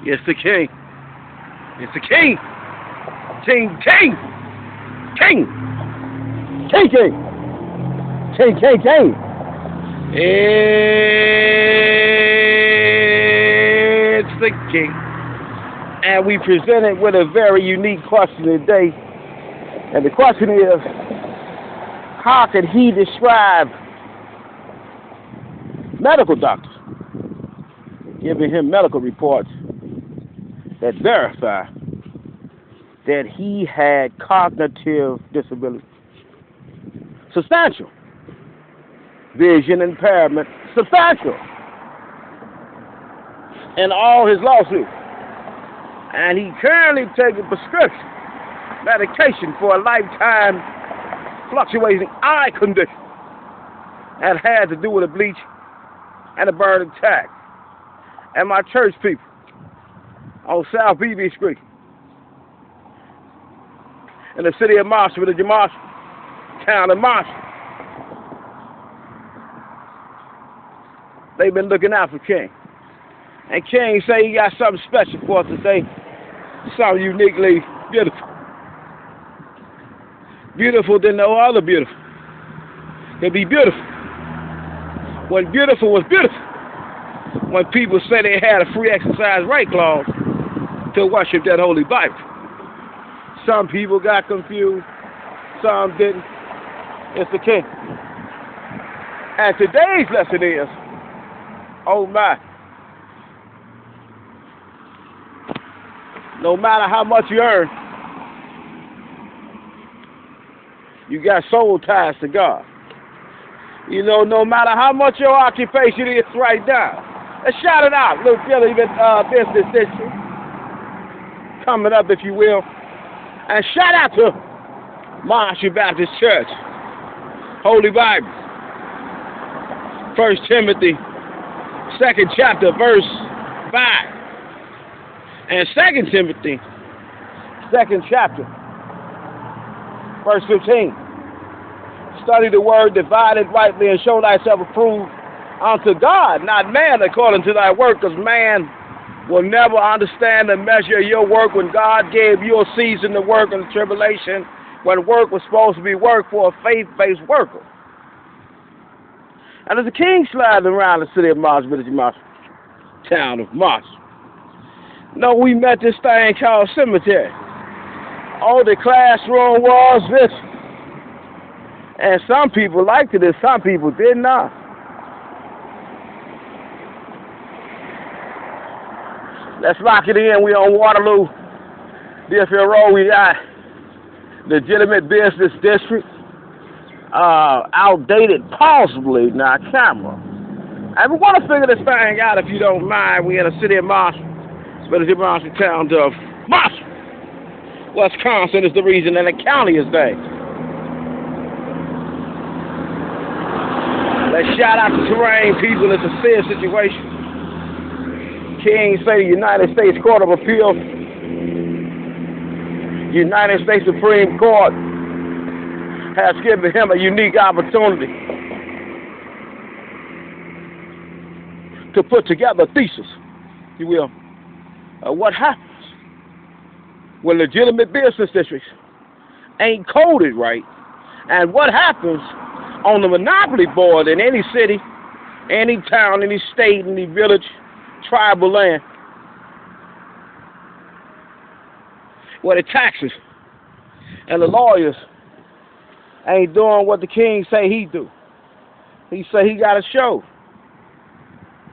It's the king. It's the king. King, king, king, king, king, king, king, king. It's the king. And we presented with a very unique question today. And the question is, how can he describe medical doctors giving him medical reports that verify that he had cognitive disability, substantial vision impairment, substantial, in all his lawsuits. And he currently taking prescription medication for a lifetime fluctuating eye condition that had to do with a bleach and a burn attack. And my church people on South BB Street in the city of Marshall, village of Marshall, town of Marshall, they've been looking out for King. And King say he got something special for us today, something uniquely beautiful. Beautiful than no other beautiful. It'd be beautiful. When beautiful was beautiful. When people say they had a free exercise right clause to worship that Holy Bible. Some people got confused, some didn't. It's the king. And today's lesson is, oh my, no matter how much you earn, you got soul ties to God. You know, no matter how much your occupation is right now. Let's shout it out. Little Billy business district coming up, if you will. And shout out to Marshall Baptist Church. Holy Bible. 1 Timothy, 2nd chapter, verse 5. And 2 Timothy, 2nd chapter, verse 15. Study the word, divide it rightly, and show thyself approved unto God, not man, according to thy work, because man will never understand the measure of your work when God gave you a season to work in the tribulation, when work was supposed to be work for a faith-based worker. And there's a king sliding around the city of Marshall, village of Marshall, town of Marshall. No, we met this thing called cemetery. Oh, the classroom was this. And some people liked it and some people did not. Let's lock it in. We on Waterloo, Deerfield Road. We got legitimate business district. Outdated, possibly, now camera. And we want to figure this thing out, if you don't mind. We in the city of Marshall, village of Marshall, town of Marshall, Wisconsin is the reason, and the county is there. Let's shout out to terrain people. It's a serious situation. King say the United States Court of Appeals, United States Supreme Court, has given him a unique opportunity to put together a thesis, if you will, of what happens when legitimate business districts ain't coded right, and what happens on the monopoly board in any city, any town, any state, any village, tribal land, where the taxes and the lawyers ain't doing what the king say he do. He say he got a show.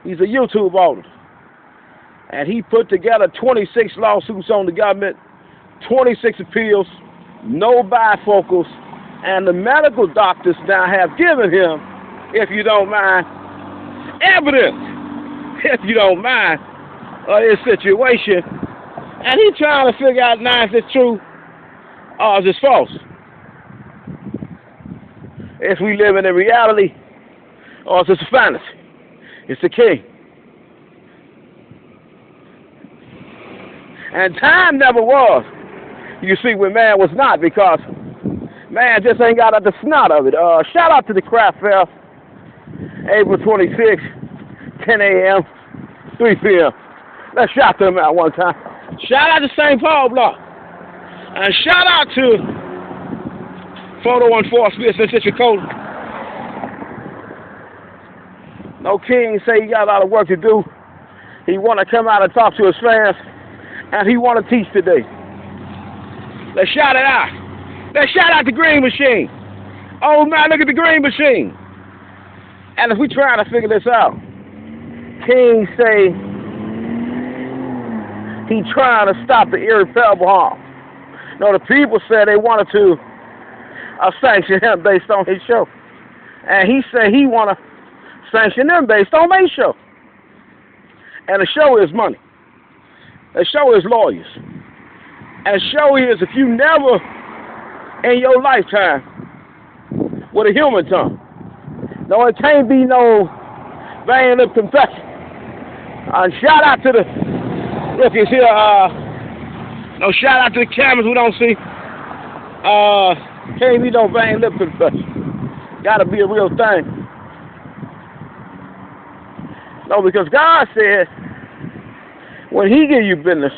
He's a YouTube owner. And he put together 26 lawsuits on the government, 26 appeals, no bifocals, and the medical doctors now have given him, if you don't mind, evidence, if you don't mind, of his situation. And he's trying to figure out now if it's true or is it false. If we live in a reality or is it a fantasy. It's the king. And time never was, you see, when man was not, because man just ain't got out the snot of it. Shout out to the craft fair, April 26th, 10 a.m., 3 p.m. Let's shout them out one time. Shout out to St. Paul Block. And shout out to Photo 14 Smith and Citrus Cola. No king say he got a lot of work to do. He want to come out and talk to his fans, and he want to teach today. Let's shout it out. Let's shout out the Green Machine. Oh man, look at the Green Machine. And if we trying to figure this out, King say he trying to stop the irreparable harm. No, the people said they wanted to sanction him based on his show. And he said he want to sanction them based on their show. And the show is money. The show is lawyers. And the show is if you never in your lifetime with a human tongue. No, it can't be no vain lip confession. Shout out to the rookies here. No, shout out to the cameras we don't see. Can't be no vain lip confession. Gotta be a real thing. No, because God said, when He give you business,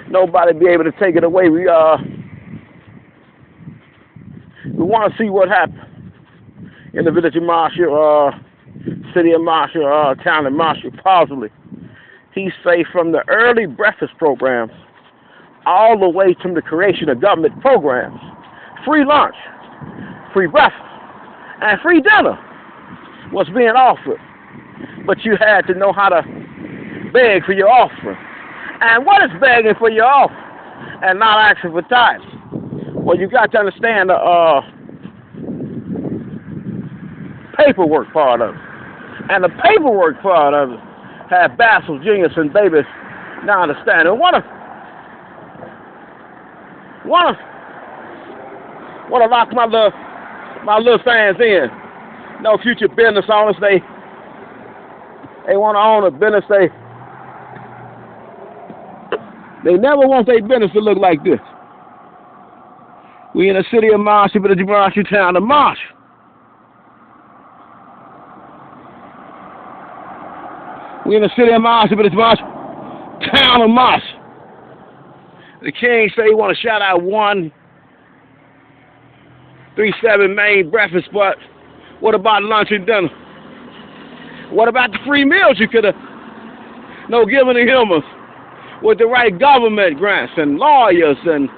nobody be able to take it away. We want to see what happened in the village of Marshall, city of Marshall, town of Marshall, possibly. He say from the early breakfast programs all the way to the creation of government programs, free lunch, free breakfast, and free dinner was being offered. But you had to know how to beg for your offering. And what is begging for your offering and not asking for tithes? Well, you got to understand the paperwork part of it. And the paperwork part of it had Basil, Genius, and Davis now understanding. Want to lock my little fans in. No future business owners. They want to own a business. They never want their business to look like this. We in the city of Marshall, but the Marshall town of Marshall. We in the city of Marshall, but it's Marshall town of Marshall. The king say he want to shout out 137 main breakfast, but what about lunch and dinner? What about the free meals you could have given the humans with the right government grants and lawyers and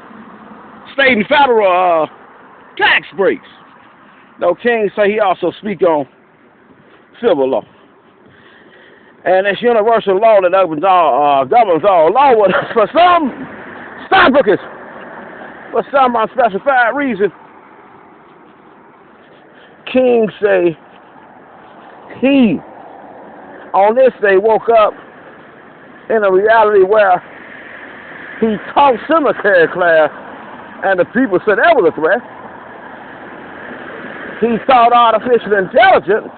state and federal tax breaks? No, king say he also speak on civil law. And it's universal law that governs all law. For some stockbrokers, for some unspecified reason, king say he on this day woke up in a reality where he taught cemetery class and the people said that was a threat. He taught artificial intelligence.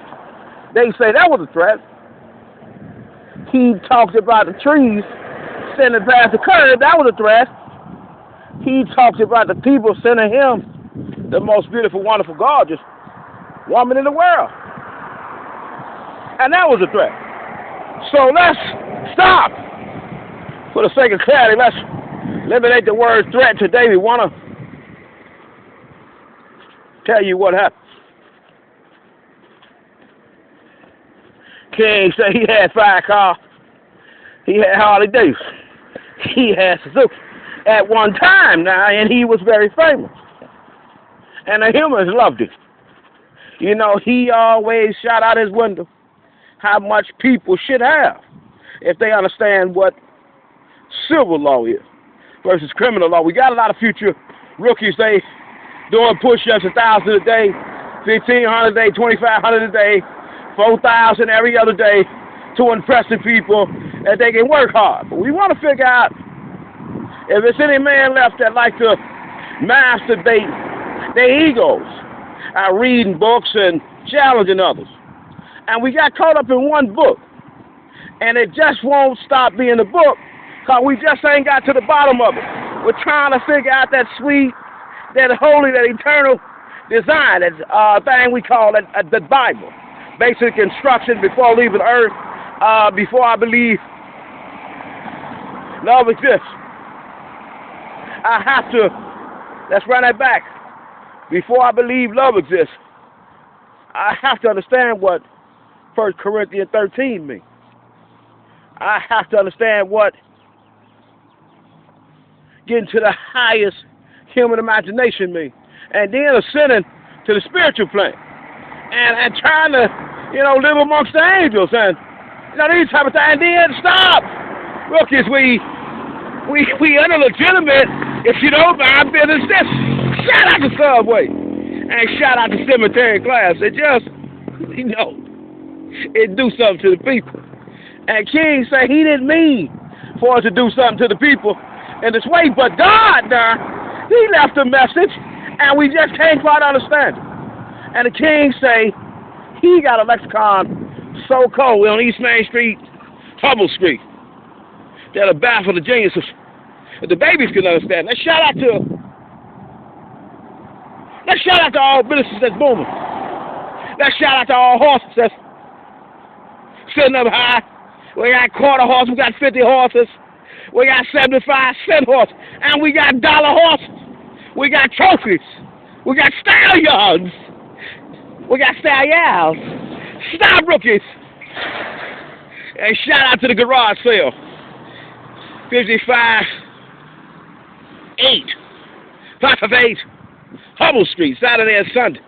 They say that was a threat. He talked about the trees sending past the curb. That was a threat. He talked about the people sending him the most beautiful, wonderful, gorgeous woman in the world. And that was a threat. So let's stop. For the sake of clarity, let's eliminate the word threat today. We want to tell you what happened. King said he had 5 cars. He had Harley Davidson. He had Suzuki at one time now, and he was very famous. And the humans loved it. You know, he always shot out his window how much people should have if they understand what civil law is versus criminal law. We got a lot of future rookies. They doing push-ups 1,000 a day, 1,500 a day, 2,500 a day, 4,000 every other day to impress the people that they can work hard. But we want to figure out if there's any man left that like to masturbate their egos reading books and challenging others. And we got caught up in one book. And it just won't stop being a book because we just ain't got to the bottom of it. We're trying to figure out that sweet, that holy, that eternal design, that thing we call it, the Bible. Basic instruction before leaving earth, before I believe Love exists. I have to, let's run that back. Before I believe love exists, I have to understand what 1 Corinthians 13 means. I have to understand what getting to the highest human imagination means. And then ascending to the spiritual plane. And trying to, live amongst the angels. And, these type of things. And then stop. Rookies, we illegitimate, if you don't mind, business this. Shout out to Subway. And shout out to Cemetery Class. It just, it do something to the people. And King said he didn't mean for us to do something to the people in this way. But God, he left a message, and we just can't quite understand it. And the King say he got a lexicon so cold on East Main Street, Hubble Street, that'll baffle the geniuses. The babies can understand. Let's shout out to all businesses that's booming. Let's shout out to all horses that's sitting up high. We got quarter horses, we got 50 horses, we got 75-cent horses, and we got dollar horses. We got trophies. We got stallions. We got stallions. Stop, rookies. And shout out to the garage sale. 55-8. 558 Hubble Street, Saturday and Sunday.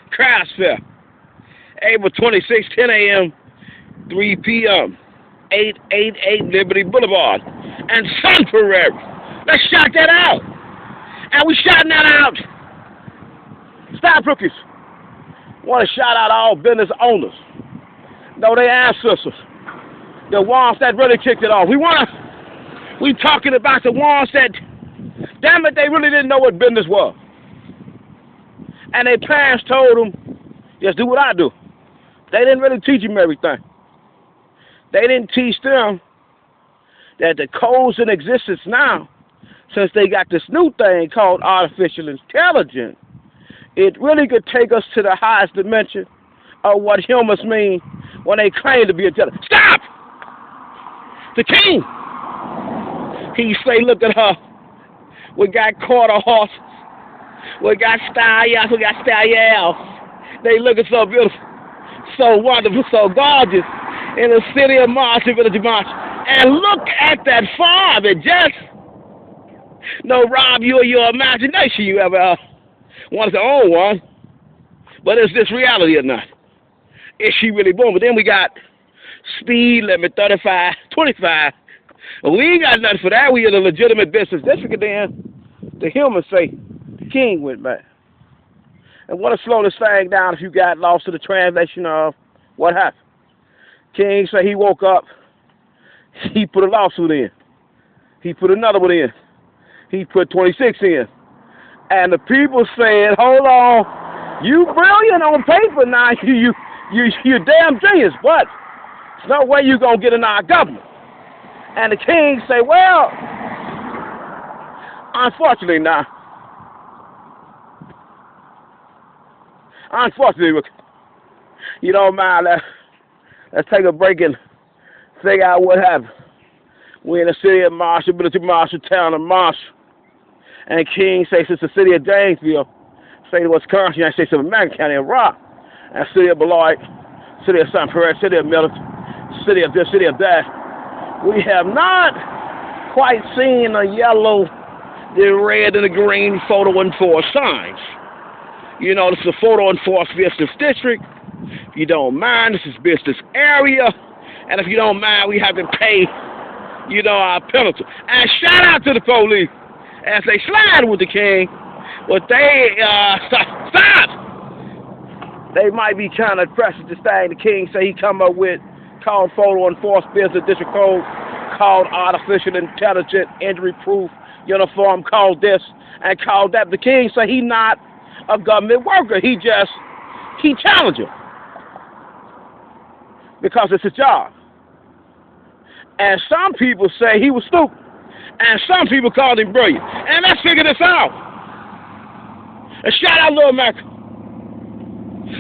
Crafts Fair. April 26, 10 a.m., 3 p.m. 888 Liberty Boulevard. And Sun Prairie. Let's shout that out. And we shouting that out. Stop, rookies. Want to shout out all business owners. No, they ancestors. The ones that really kicked it off. We talking about the ones that, damn it, they really didn't know what business was. And their parents told them, just do what I do. They didn't really teach them everything. They didn't teach them that the codes in existence now, since they got this new thing called artificial intelligence, it really could take us to the highest dimension of what humans mean when they claim to be intelligent. Stop! The King! He say, look at her. We got quarter horses. We got stallions. We got stallions. They looking so beautiful, so wonderful, so gorgeous in the city of Marshall, village of Marshall. And look at that farm. It just rob you of your imagination. You ever wanted to own one. But is this reality or not? Is she really born? But then we got speed limit 35, 25. We ain't got nothing for that. We in a legitimate business district. Then the humans say the King went back. And want to slow this thing down if you got lost to the translation of what happened. King said he woke up. He put a lawsuit in. He put another one in. He put 26 in. And the people said, hold on, you brilliant on paper now. You're damn genius, but there's no way you're going to get in our government. And the King say, well, unfortunately now, you don't mind, let's take a break and figure out what happened. We're in the city of Marshall, Marshall town of Marshall. And King say, since the city of Janesville, state of Wisconsin, United States of America, County of Rock, and city of Beloit, city of St. Perez, city of Milton, city of this, city of that, we have not quite seen the yellow, the red, and the green photo enforced signs. You know, this is a photo enforced business district. If you don't mind, this is business area. And if you don't mind, we have to pay, our penalty. And shout out to the police as they slide with the King. But they, stop! They might be trying to press this thing the King say he come up with called Photo Enforced Business District Code, called Artificial Intelligence Injury Proof Uniform, called this and called that. The King say he not a government worker. He challenged him because it's his job. And some people say he was stupid. And some people called him brilliant. And let's figure this out. Let's shout out Little America.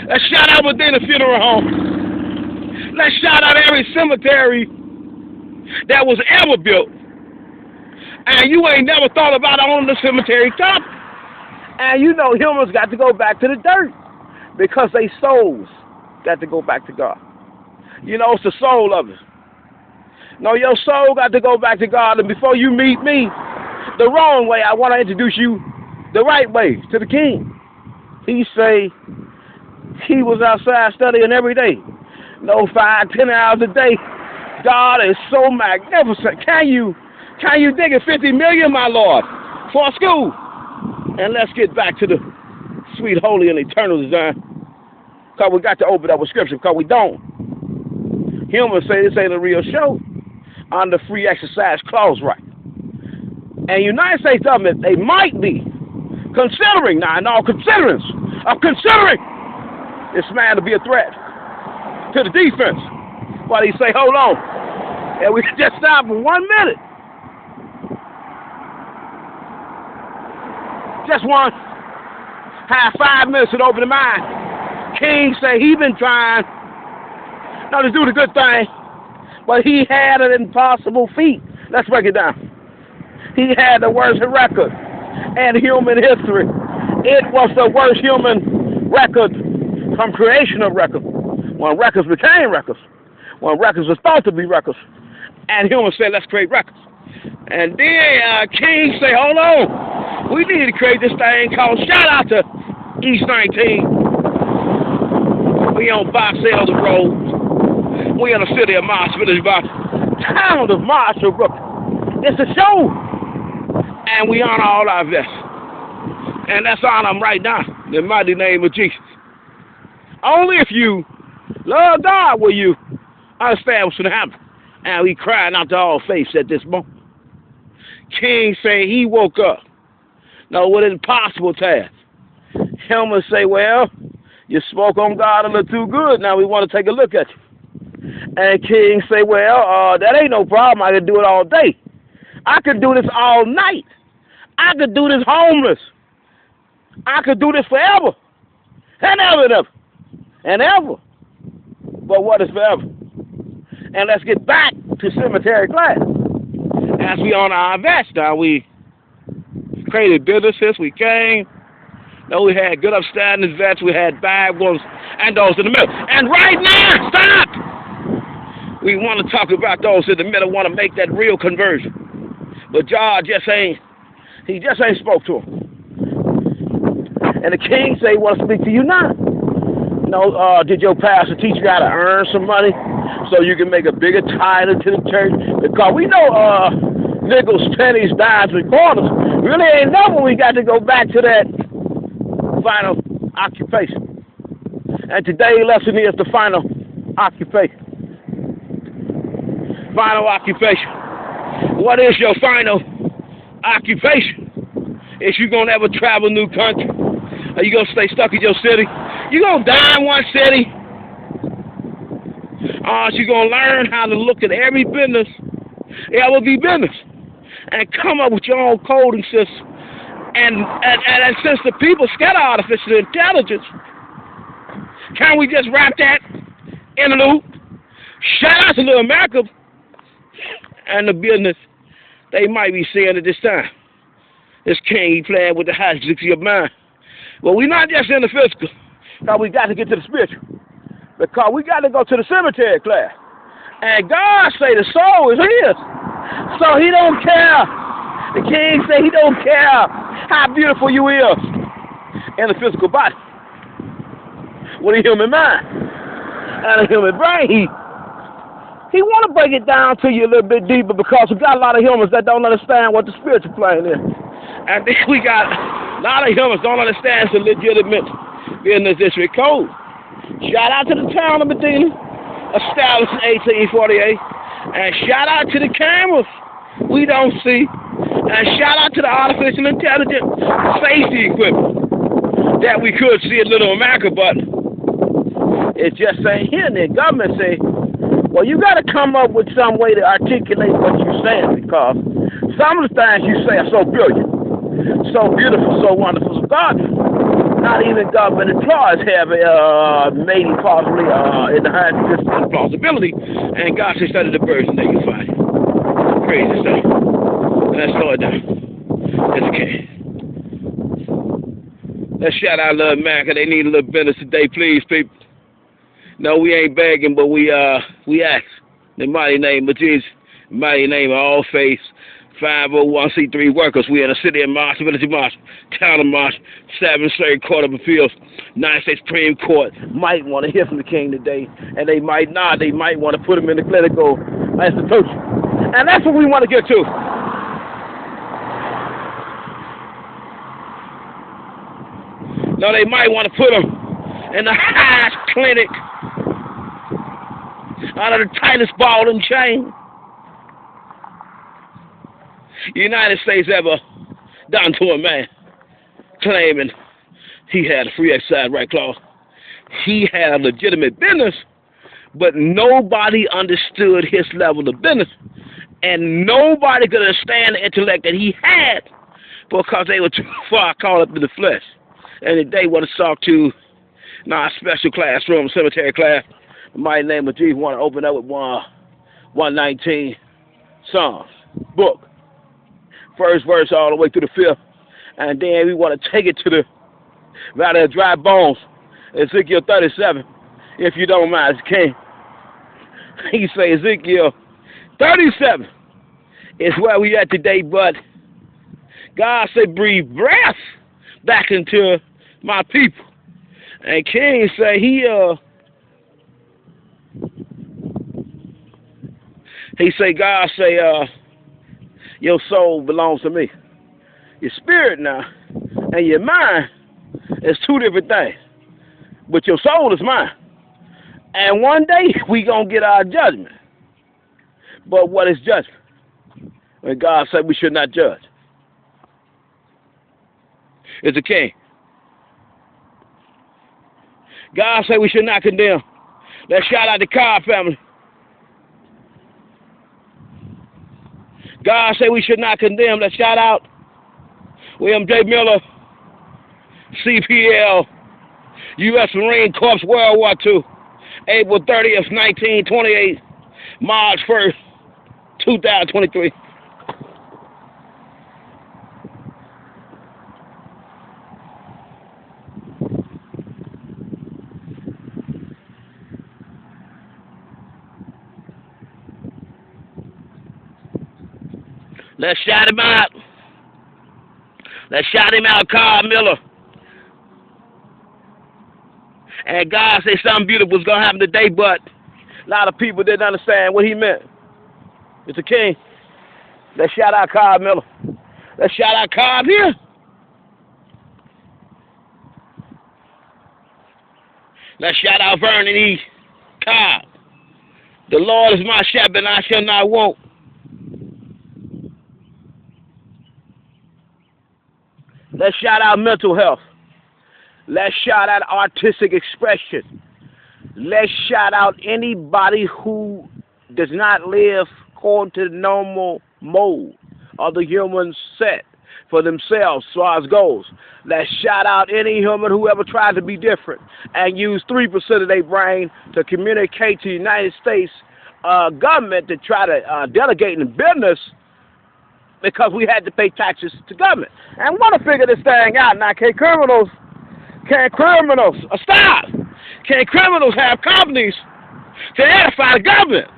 Let's shout out Medina Funeral Home. Let's shout out every cemetery that was ever built And you ain't never thought about owning the cemetery top. And you know humans got to go back to the dirt because they souls got to go back to God. You know, it's the soul of it. No, your soul got to go back to God. And before you meet me the wrong way, I want to introduce you the right way to the King. He say he was outside studying every day. No, 5-10 hours a day. God is so magnificent. Can you dig it? 50 million, my Lord, for a school? And let's get back to the sweet, holy, and eternal design. Because we got to open up with scripture, because we don't. Humans say this ain't a real show under free exercise clause right. And United States government, they might be considering this man to be a threat to the defense. While he say, hold on, and we just stop for 1 minute. Just one. Have 5 minutes to open the mind. King say he been trying not to do the good thing, but he had an impossible feat. Let's break it down. He had the worst record in human history. It was the worst human record from creation of records. When records became records. When records was thought to be records. And humans said, let's create records. And then King say, hold on. We need to create this thing called shout out to East 19. We on Box Elder Road. We in the city of Marshall, town of Marshall, Brooklyn. It's a show. And we honor all our vets. And let's honor them right now in the mighty name of Jesus. Only if you love God will you understand what's going to happen. And we crying out to all faiths at this moment. King say he woke up. No, what an impossible task. Humans say, well, you spoke on God a little too good. Now we want to take a look at you. And King say, well, that ain't no problem. I can do it all day. I could do this all night. I could do this homeless. I could do this forever. And ever and ever. And ever. But what is forever? And let's get back to cemetery class. As we on our vets now, we created businesses, we came. No, we had good upstanding vets, we had bad ones, and those in the middle. And right now, stop! We want to talk about those in the middle, want to make that real conversion. But God just ain't spoke to him. And the King say, he want to speak to you now. No, did your pastor teach you how to earn some money so you can make a bigger tithe to the church? Because we know nickels, pennies, dimes, and quarters really ain't enough when we got to go back to that final occupation. And today's lesson is the final occupation. Final occupation. What is your final occupation? Is you going to ever travel a new country? Are you going to stay stuck in your city? You going to die in one city? You going to learn how to look at every business, ever be business, and come up with your own coding system. And since the people scatter artificial intelligence, can we just wrap that in a loop? Shout out to little America and the business they might be seeing at this time. This King, he playing with the hijinks of your mind. Well, we're not just in the physical, because we got to get to the spiritual. Because we got to go to the cemetery class. And God say the soul is his. So he don't care. The King say he don't care how beautiful you is in the physical body. With a human mind and a human brain, he want to break it down to you a little bit deeper, because we got a lot of humans that don't understand what the spiritual plane is. And then we got a lot of humans don't understand the legitimate business district code. Shout out to the town of Medina, established in 1848. And shout out to the cameras we don't see. And shout out to the artificial intelligence safety equipment that we could see in Little America, but it just ain't here. And the government say, well, you got to come up with some way to articulate what you're saying, because some of the things you say are so brilliant, so beautiful, so wonderful. So God, not even government employees have made it possibly in the highest distance of plausibility. And God says, study the birds and they can find it. Crazy stuff. Let's slow it down. It's okay. Let's shout out Love America. They need a little business today, please, people. No, we ain't begging, but we ask. The mighty name of Jesus, the mighty name of all faiths, 501c3 workers. We in the city of Marshall, village of Marshall, town of Marshall, 7th Circuit Court of Appeals, United States Supreme Court. Might want to hear from the king today, and they might not. They might want to put him in the clinical institution. And that's what we want to get to. No, they might want to put him in the highest clinic out of the tightest ball and chain the United States ever done to a man, claiming he had a free exercise right clause. He had a legitimate business, but nobody understood his level of business, and nobody could understand the intellect that he had because they were too far caught up in the flesh. And today, want to talk to our special classroom, cemetery class. The mighty name of Jesus want to open up with 119 Psalms book. First verse all the way through the fifth. And then we want to take it to the Valley of Dry Bones, Ezekiel 37, if you don't mind, as king. He say Ezekiel 37 is where we at today, but God said breathe breath back into my people. And King say he say, God say, your soul belongs to me. Your spirit now and your mind is two different things. But your soul is mine. And one day we gonna get our judgment. But what is judgment? When God said we should not judge. It's a king. God said we should not condemn. Let's shout out the Cobb family. God said we should not condemn. Let's shout out William J. Miller, CPL, U.S. Marine Corps, World War II, April 30th, 1928, March 1st, 2023. Let's shout him out. Let's shout him out, Carl Miller. And God said something beautiful was going to happen today, but a lot of people didn't understand what he meant. It's a king. Let's shout out Carl Miller. Let's shout out Carl here. Let's shout out Vernon E. Cobb. The Lord is my shepherd, and I shall not want. Let's shout out mental health. Let's shout out artistic expression. Let's shout out anybody who does not live according to the normal mold of the human set for themselves as far as goals. Let's shout out any human who ever tried to be different and use 3% of their brain to communicate to the United States government to try to delegate in business because we had to pay taxes to government. And we want to figure this thing out. Now, can criminals stop? Can criminals have companies to edify the government?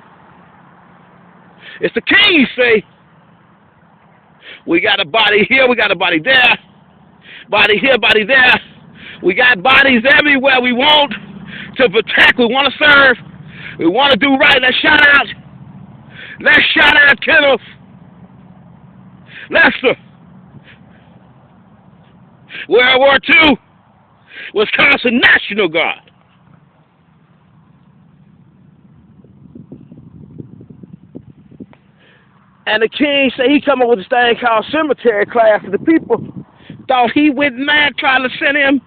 It's the king, say. We got a body here, we got a body there. Body here, body there. We got bodies everywhere we want to protect, we want to serve, we want to do right. Let's shout out. Let's shout out Kenneth Lester. World War II, Wisconsin National Guard. And the king said he come up with this thing called cemetery class for the people. Thought he went mad trying to send him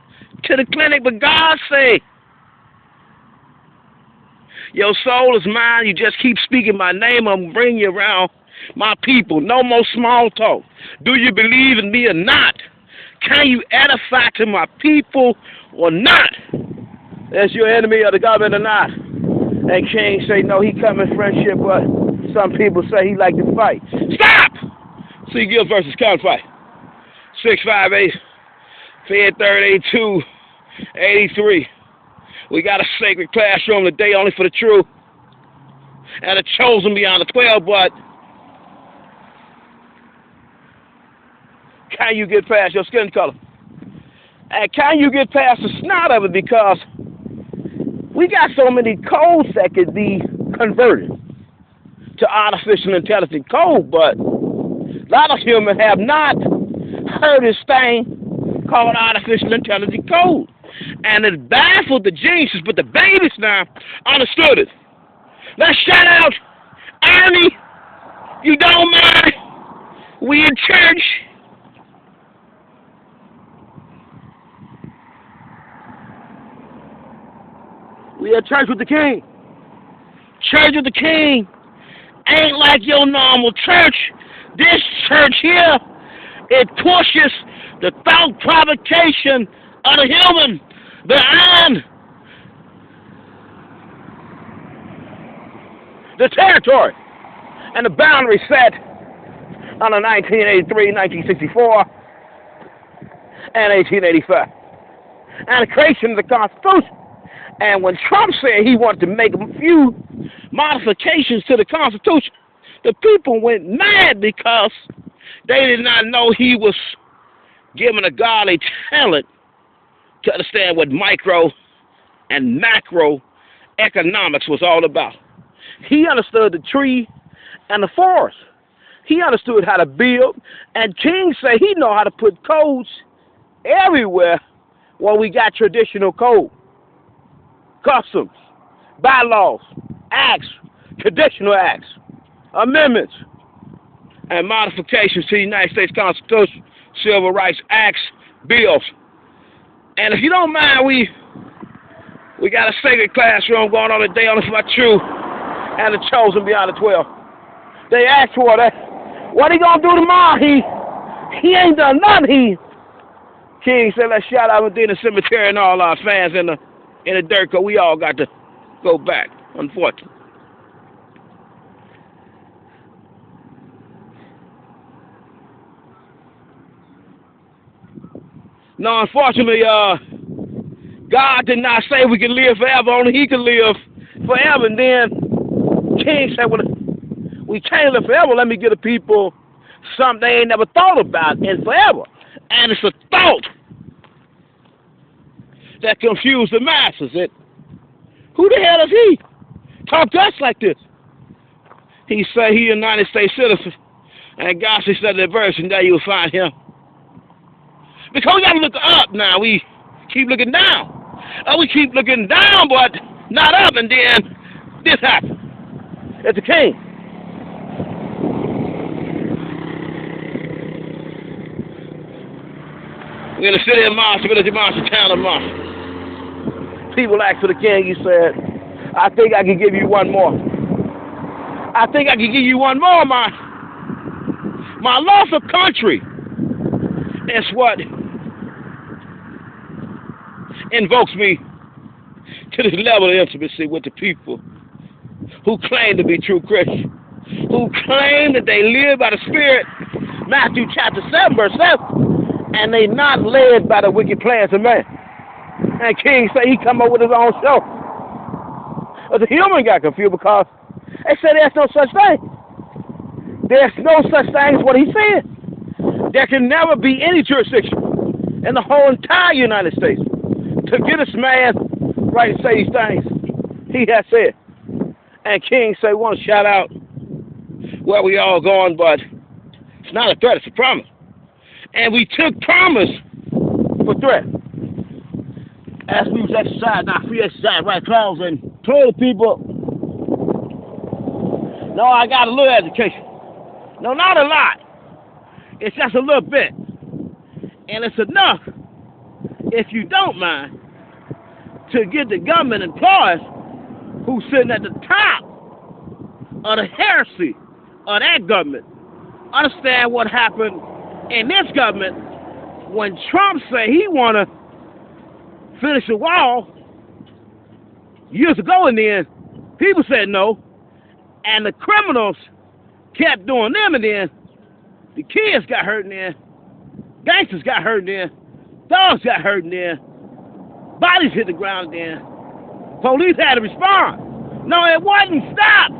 to the clinic, but God said, your soul is mine. You just keep speaking my name. I'm going to bring you around my people. No more small talk. Do you believe in me or not? Can you edify to my people or not? Is your enemy of the government or not? And King say, no, he come in friendship, but some people say he like to fight. Stop! C. Gibbs versus Gunfight. 658 Fed 382 83. We got a sacred classroom today only for the true and the chosen beyond the 12, but can you get past your skin color? And can you get past the snot of it? Because we got so many codes that could be converted to artificial intelligence code, but a lot of humans have not heard this thing called artificial intelligence code. And it baffled the geniuses, but the babies now understood it. Let's shout out Ernie, you don't mind, we in church. We at church with the king. Church with the king ain't like your normal church. This church here, it pushes the thought provocation of the human beyond the territory and the boundary set under 1983, 1964, and 1885, and the creation of the Constitution. And when Trump said he wanted to make a few modifications to the Constitution, the people went mad because they did not know he was given a godly talent to understand what micro and macro economics was all about. He understood the tree and the forest. He understood how to build, and King said he know how to put codes everywhere where we got traditional code. Customs, bylaws, acts, traditional acts, amendments, and modifications to the United States Constitution, Civil Rights Acts, bills. And if you don't mind, we got a sacred classroom going on today on my true and the chosen beyond the 12. They asked for that. What he gonna do tomorrow? He ain't done nothing. King said, let's shout out within the cemetery and all our fans in the dirt, because we all got to go back, unfortunately. No, unfortunately, God did not say we can live forever, only he can live forever. And then King said, well, we can't live forever. Let me give the people something they ain't never thought about in forever. And it's a thought that confused the masses. Who the hell is he? Talk to us like this. He said he a United States citizen. And God said that verse, and there you'll find him. Because we got to look up now. We keep looking down. We keep looking down, but not up. And then this happened. It's the king. We're in the city of Marshall, village of Marshall, town of Marshall. People asked for the king. He said, I think I can give you one more. I think I can give you one more. My loss of country is what invokes me to this level of intimacy with the people who claim to be true Christians, who claim that they live by the Spirit, Matthew chapter 7, verse 7, and they not led by the wicked plans of man. And King say he come up with his own show. But the human got confused because they said there's no such thing. There's no such thing as what he said. There can never be any jurisdiction in the whole entire United States to get this man right and say these things he has said. And King say, we want to shout out where we all going, but it's not a threat, it's a promise. And we took promise for threat. As we was exercising our free exercise right clause and told the people, no, I got a little education. No, not a lot. It's just a little bit. And it's enough, if you don't mind, to get the government employees who's sitting at the top of the heresy of that government understand what happened in this government when Trump said he want to finish the wall years ago, and then people said no, and the criminals kept doing them, and then The kids got hurt in there. Gangsters got hurt in there. Dogs got hurt in there. Bodies hit the ground in there. Police had to respond. No, it wasn't. Stop.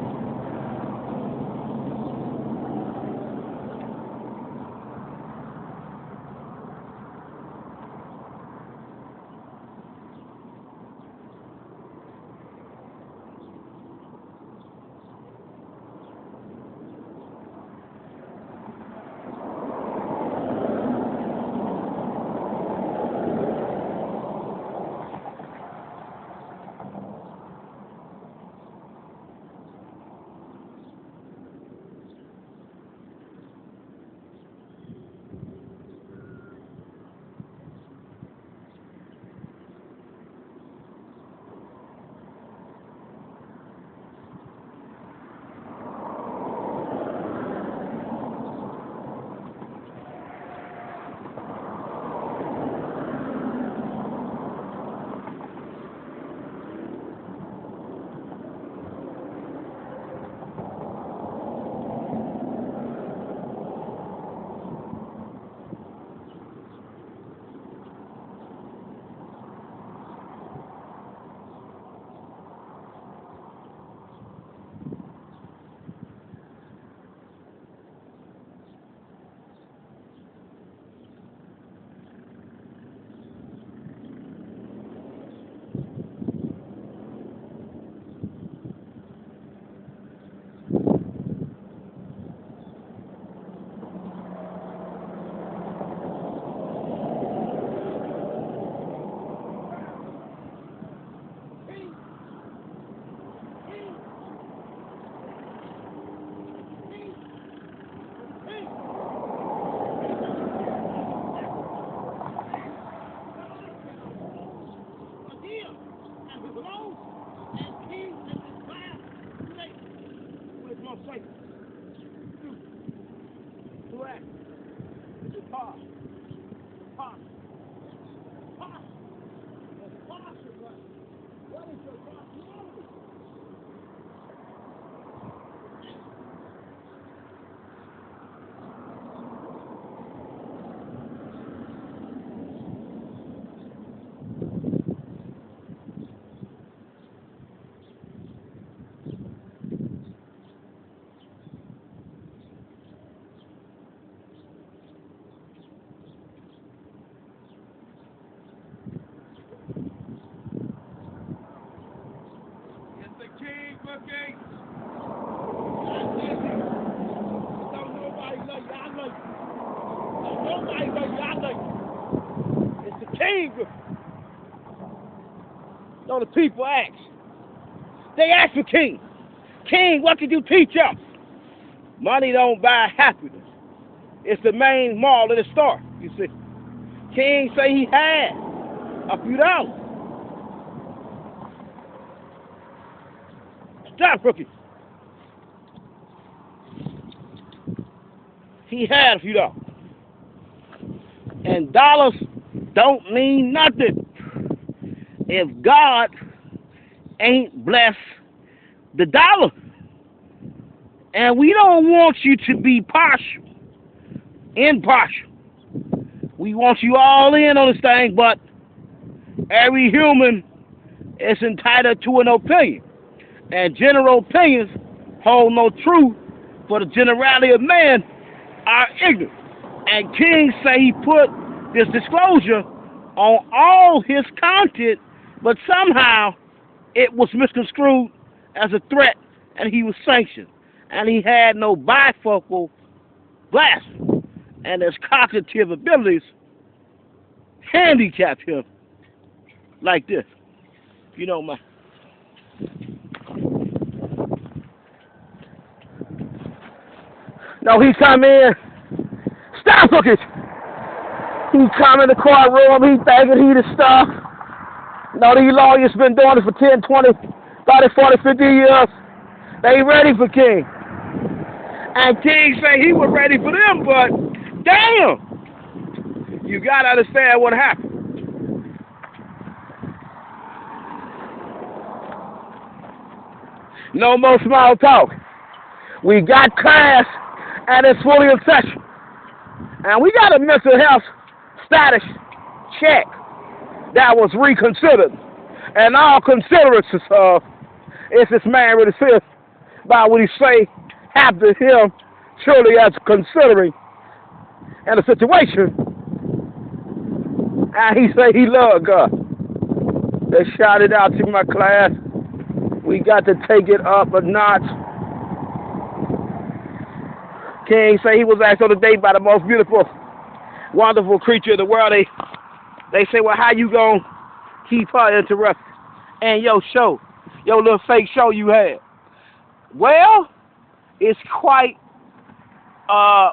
It's the king. No, the people ask. They ask for king. King, what could you teach us? Money don't buy happiness. It's the main moral of the story, you see. King say he had a few dollars. Stop, rookie. He had a few dollars. And dollars don't mean nothing if God ain't blessed the dollar. And we don't want you to be partial, impartial. We want you all in on this thing, but every human is entitled to an opinion. And general opinions hold no truth, for the generality of men are ignorant. And King say he put this disclosure on all his content, but somehow it was misconstrued as a threat, and he was sanctioned. And he had no bifocal glasses, and his cognitive abilities handicapped him like this. You know, my. No, he come in. Stop cookies. He come in the courtroom. He thinking he the stuff. No, these lawyers been doing it for 10, 20, 30, 40, 50 years. They ready for King. And King say he was ready for them, but damn, you gotta understand what happened. No more small talk. We got class, and it's fully in session. And we got a mental health status check that was reconsidered. And all considerances of is this man really says by what he say happened to him truly as considering in a situation. And he say he loved God. They shouted out to my class. We got to take it up a notch. King say he was asked on a date by the most beautiful, wonderful creature in the world. They say, well, how you gonna keep her interested in your show, your little fake show you had? Well, it's quite a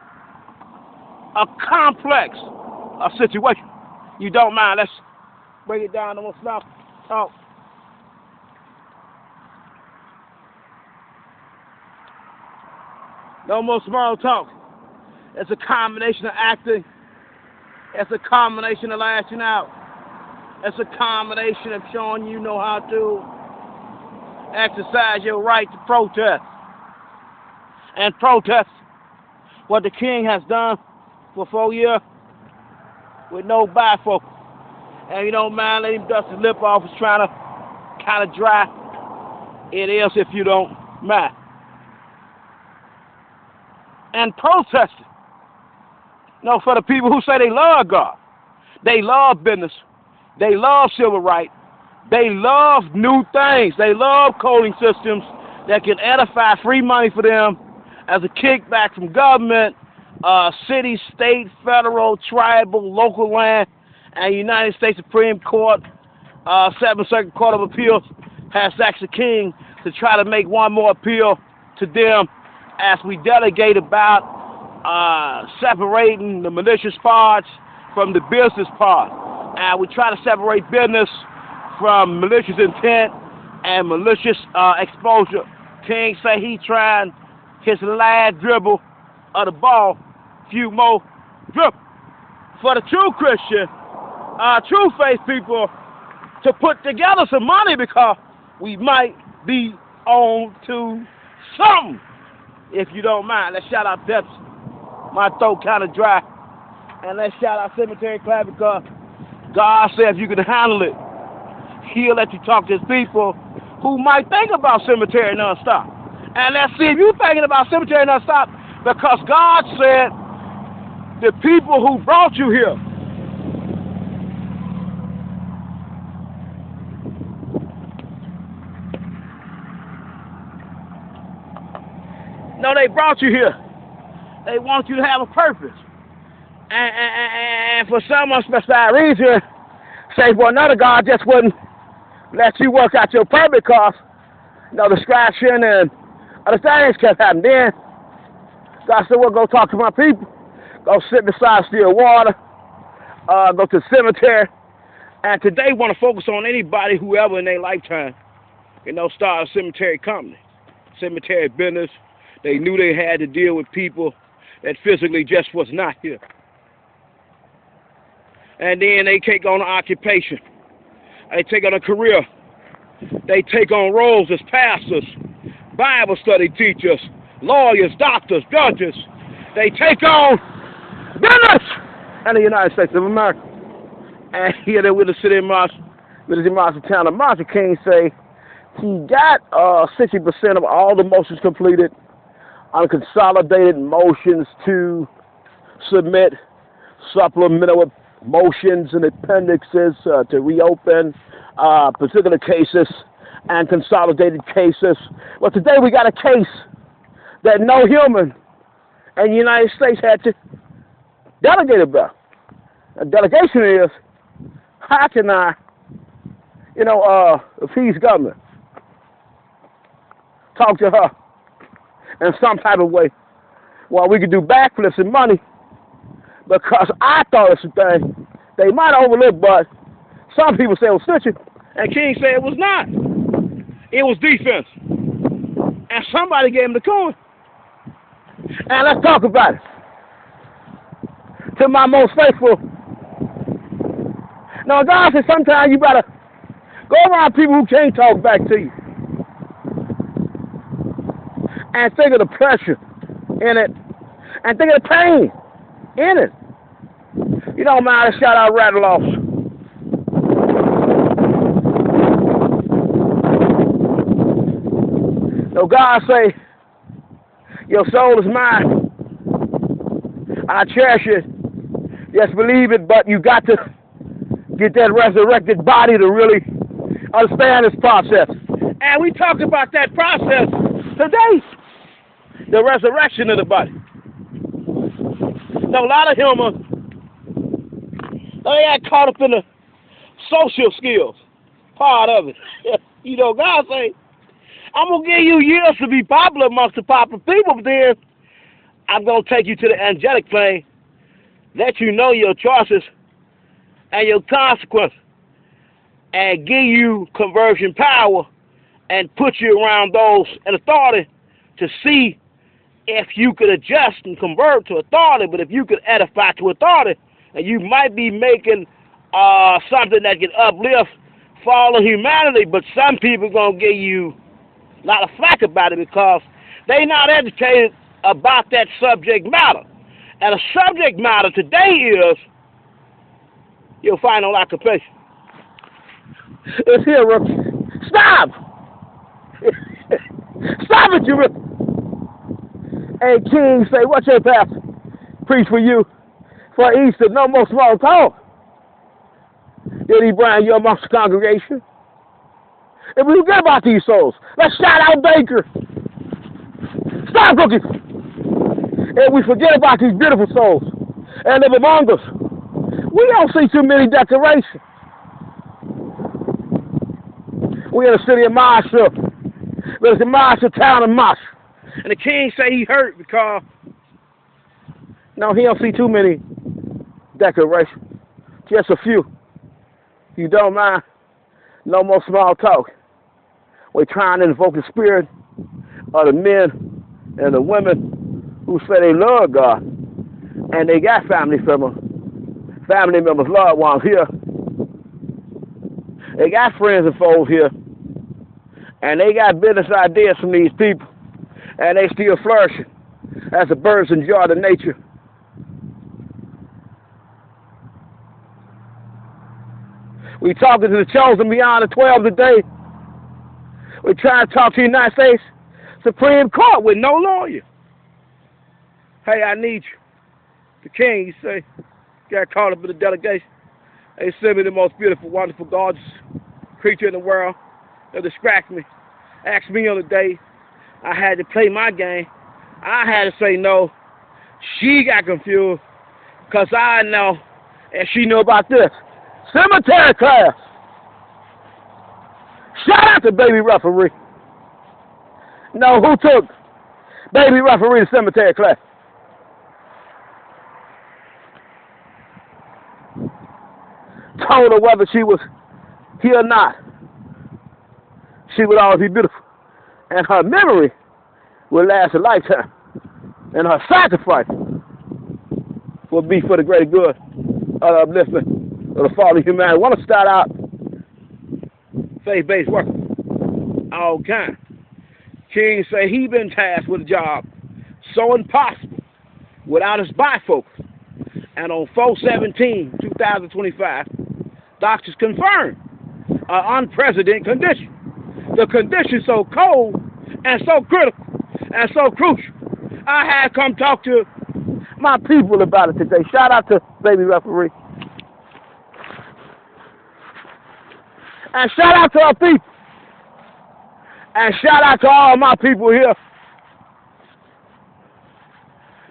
complex situation. You don't mind? Let's break it down. No more small talk. No more small talk. It's a combination of acting. It's a combination of lashing out. It's a combination of showing you know how to exercise your right to protest. And protest what the king has done for 4 years with no bifocal. And you don't mind letting him dust his lip off. It's trying to kind of dry. It is if you don't mind. And protesting. No, for the people who say they love God. They love business. They love civil rights. They love new things. They love coding systems that can edify free money for them as a kickback from government, city, state, federal, tribal, local land, and United States Supreme Court, 7th Circuit Court of Appeals has asked the king to try to make one more appeal to them as we delegate about separating the malicious parts from the business part. And we try to separate business from malicious intent and malicious exposure. King say he trying his last dribble of the ball, few more dribble. For the true Christian, true faith people, to put together some money because we might be on to something. If you don't mind, let's shout out Pepsi. My throat kind of dry. And let's shout out Cemetery Club because God said if you can handle it, he'll let you talk to his people who might think about cemetery nonstop. And let's see if you're thinking about cemetery nonstop because God said the people who brought you here they brought you here. They want you to have a purpose. And for some unspecified reason, say for another, God just wouldn't let you work out your purpose because, distraction and other things kept happening. Then God said, well, go talk to my people. Go sit beside still water. Go to the cemetery. And today want to focus on anybody, whoever in their lifetime, start a cemetery company, cemetery business. They knew they had to deal with people that physically just was not here. And then they take on an occupation. They take on a career. They take on roles as pastors, Bible study teachers, lawyers, doctors, judges. They take on business in the United States of America. And here they with the city of Marshall, with the Marshall town of Marshall, King say he got 60% of all the motions completed on consolidated motions to submit supplemental motions and appendixes to reopen particular cases and consolidated cases. Well, today we got a case that no human in the United States had to delegate about. A delegation is, how can I, appease government? Talk to her in some type of way. Well, we could do backflips and money because I thought it's a thing they might overlook, but some people say it was snitching, and King said it was not. It was defense. And somebody gave him the coin. And let's talk about it. To my most faithful. Now, God said sometimes you better go around people who can't talk back to you. And think of the pressure in it. And think of the pain in it. You don't mind a shout out rattle off. So God say, your soul is mine. I cherish it. Yes, believe it, but you got to get that resurrected body to really understand this process. And we talked about that process today. The resurrection of the body. So a lot of humans, they got caught up in the social skills part of it. You know, God say, I'm going to give you years to be popular amongst the popular people, but then I'm going to take you to the angelic plane, let you know your choices and your consequences, and give you conversion power and put you around those in authority to see if you could adjust and convert to authority. But if you could edify to authority, and you might be making something that can uplift fallen humanity, but some people are going to give you a lot of flack about it because they're not educated about that subject matter. And the subject matter today is your final occupation. It's here, rookie. Stop! Stop it, you rookie! Hey, King, say, what's your pastor? Preach for you. For Easter, no more small talk. Did he bring you amongst the congregation? If we forget about these souls, let's shout out Baker. Stop, rookie! If we forget about these beautiful souls and live among us, we don't see too many decorations. We're in the city of Marshall. We're in the Marshall town of Marshall. And the king say he hurt because, no, he don't see too many decorations. Just a few. You don't mind? No more small talk. We're trying to invoke the spirit of the men and the women who say they love God. And they got family members, loved ones here. They got friends and foes here. And they got business ideas from these people. And they still flourishing as the birds enjoy the nature. We talking to the chosen beyond the 12 today. We trying to talk to the United States Supreme Court with no lawyer. Hey, I need you. The king, he say, got caught up in the delegation. They sent me the most beautiful, wonderful, gorgeous creature in the world. They distract me. Asked me on the day. I had to play my game. I had to say no. She got confused because I know, and she knew about this. Cemetery class. Shout out to baby referee. No, who took baby referee to cemetery class? Told her whether she was here or not, she would always be beautiful. And her memory will last a lifetime. And her sacrifice will be for the greater good of the upliftment of the fallen humanity. I want to start out faith-based work. All kind. King say he been tasked with a job so impossible without his bifocals. And on 4/17/2025, doctors confirmed an unprecedented condition. The condition so cold and so critical and so crucial. I had come talk to my people about it today. Shout out to baby referee. And shout out to our people. And shout out to all my people here.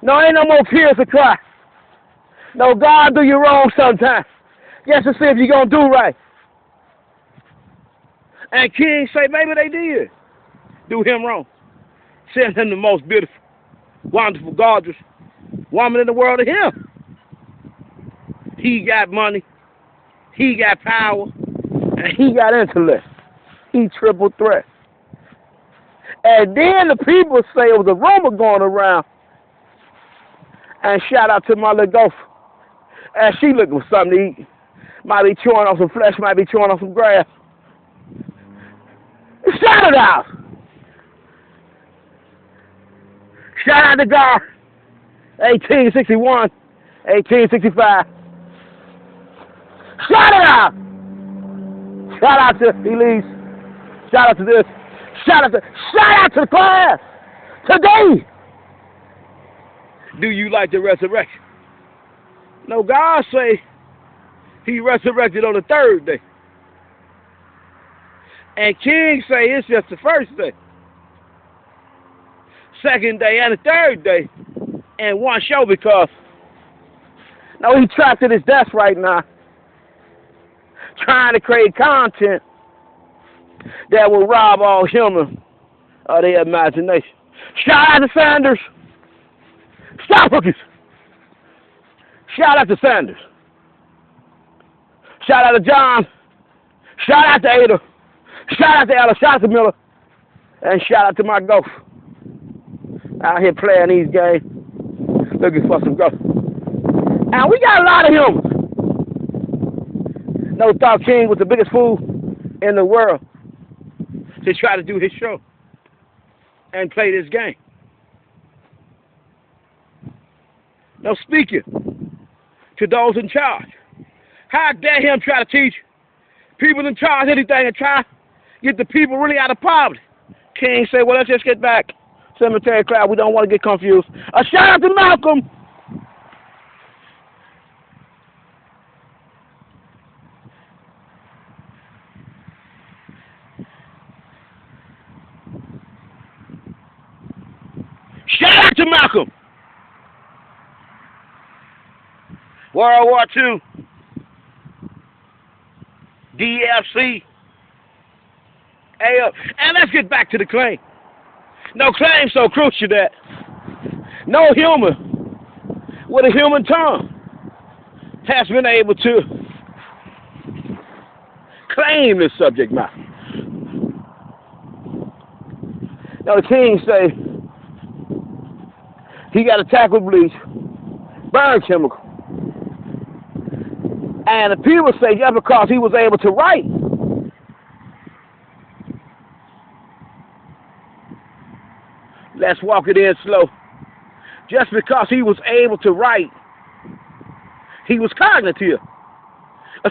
No, ain't no more tears to cry. No, God do you wrong sometimes. Just to see if you're going to do right. And King say, maybe they did do him wrong. Send him the most beautiful, wonderful, gorgeous woman in the world to him. He got money. He got power. And he got intellect. He triple threat. And then the people say it was a rumor going around. And shout out to my little gopher. And she looking for something to eat. Might be chewing on some flesh, might be chewing on some grass. Shout it out! Shout out to God. 1861. 1865. Shout it out! Shout out to Elise. Shout out to this. Shout out to the class. Today. Do you like the resurrection? No, God say he resurrected on the third day. And King say it's just the first day. Second day and the third day. And one show because no, he trapped at his desk right now. Trying to create content that will rob all humans of their imagination. Shout out to Sanders. Stop cookies. Shout out to Sanders. Shout out to John. Shout out to Ada. Shout out to Ella. Shout out to Miller. And shout out to my ghost. Out here playing these games. Looking for some ghosts. And we got a lot of humans. No thought King was the biggest fool in the world to try to do his show and play this game. No speaking to those in charge. How dare him try to teach people in charge anything and try to get the people really out of poverty? King said, well, let's just get back. Cemetery crowd, we don't want to get confused. A shout out to Malcolm. Shout out to Malcolm. World War II. DFC. And let's get back to the claim. No claim so crucial that no human with a human tongue has been able to claim this subject matter. Now the King say he got attacked with bleach, burn chemical. And the people say just because he was able to write. Let's walk it in slow. Just because he was able to write, he was cognitive.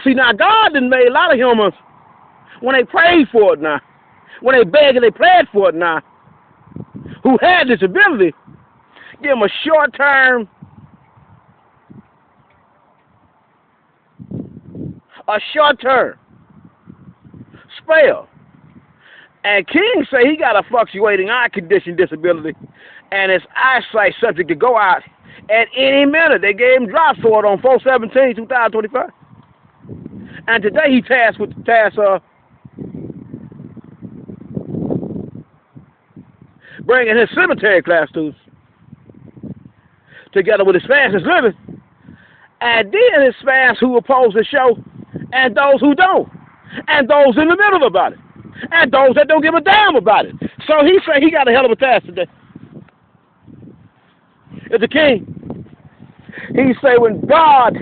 See, now God done made a lot of humans, when they prayed for it now, when they begged and they prayed for it now, who had this ability, give them a short-term, spell. And King say he got a fluctuating eye condition disability, and his eyesight subject to go out at any minute. They gave him drops for it on 4/17/2025. And today he tasked with the task of bringing his cemetery class students together with his fastest living, and then his fans who oppose the show, and those who don't, and those in the middle about it, and those that don't give a damn about it. So he say he got a hell of a task today. It's the King. He say when God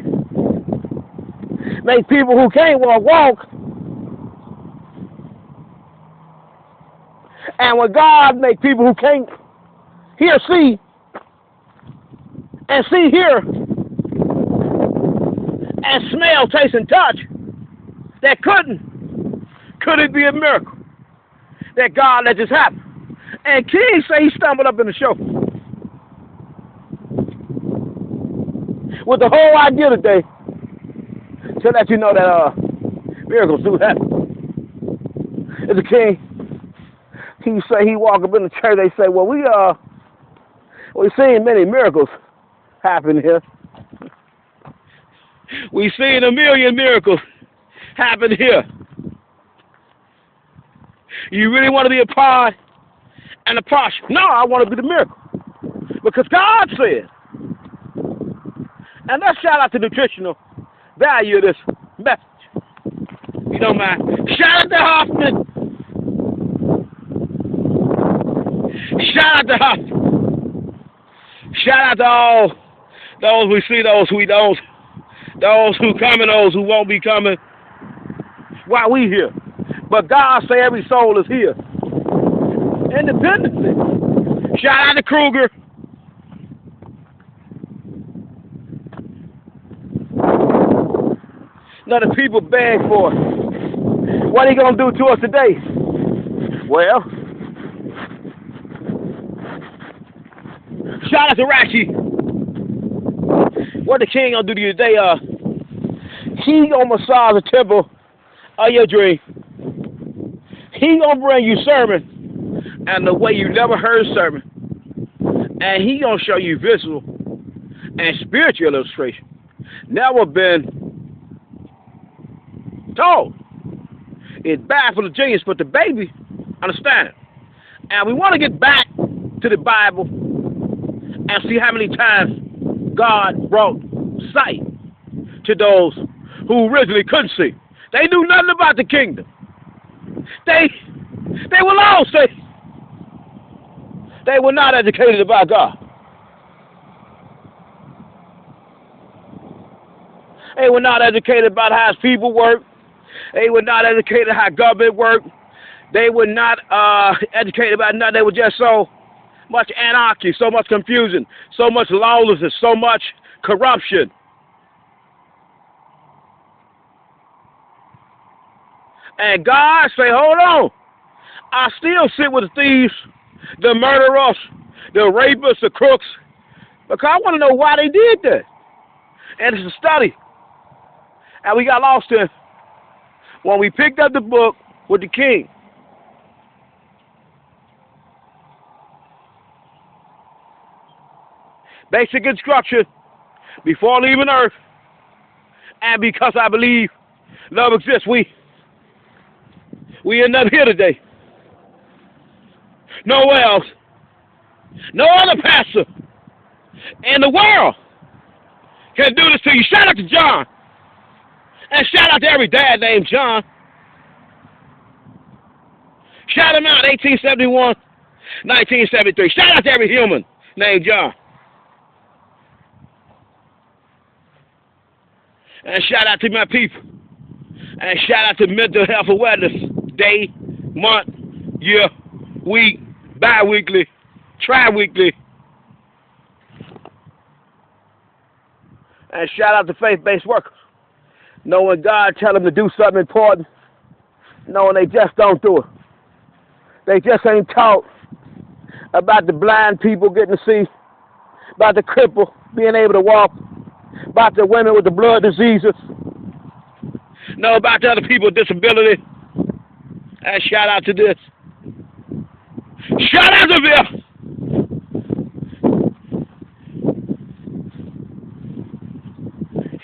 make people who can't walk, and when God make people who can't hear, see, and see, hear, and smell, taste, and touch, that could it be a miracle that God let this happen? And King say he stumbled up in the show with the whole idea today to let you know that miracles do happen. It's a King. He say he walk up in the church. They say, well, we've seen many miracles happen here. We've seen 1,000,000 miracles happen here. You really want to be a part and a portion? No, I want to be the miracle. Because God said. And let's shout out the nutritional value of this message. You don't mind. Shout out to Hoffman. Shout out to Hoffman. Shout out to all those we see, those we don't, those who come and those who won't be coming while we here. But God say every soul is here. Independently. Shout out to Kruger. Let the people beg for it. What are you going to do to us today? Well, shout out to Rashi. What the king going to do to you today? He going to massage the temple of your dream. He going to bring you sermon and the way you never heard sermon. And he going to show you visual and spiritual illustration. Never been told. It's bad for the genius, but the baby understand it. And we want to get back to the Bible and see how many times God brought sight to those who originally couldn't see. They knew nothing about the kingdom. They were lost. They were not educated about God. They were not educated about how his people work. They were not educated how government worked. They were not educated about nothing. They were just so much anarchy, so much confusion, so much lawlessness, so much corruption. And God say, hold on. I still sit with the thieves, the murderers, the rapists, the crooks, because I want to know why they did that. And it's a study. And we got lost in when we picked up the book with the king. Basic instruction before leaving earth. And because I believe love exists, we end up here today. Nowhere else. No other pastor in the world can do this to you. Shout out to John. And shout out to every dad named John. Shout him out, 1871, 1973. Shout out to every human named John. And shout out to my people. And shout out to mental health awareness. Day, month, year, week, bi-weekly, tri-weekly. And shout out to faith-based workers. Knowing God tell them to do something important, knowing they just don't do it. They just ain't taught about the blind people getting to see, about the cripple being able to walk, about the women with the blood diseases, know about the other people with disability. And shout out to this. Shout out to Bill.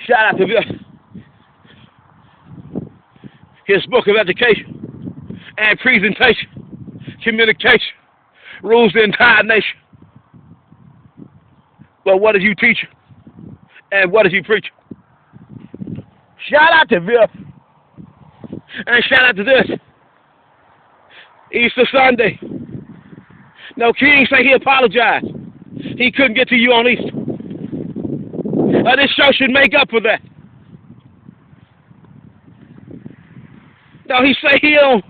Shout out to Bill. His book of education and presentation, communication, rules the entire nation. But what is you teaching? And what is you preaching? Shout out to Bill. And shout out to this. Easter Sunday. No, King say he apologized. He couldn't get to you on Easter. This show should make up for that. No, he say he don't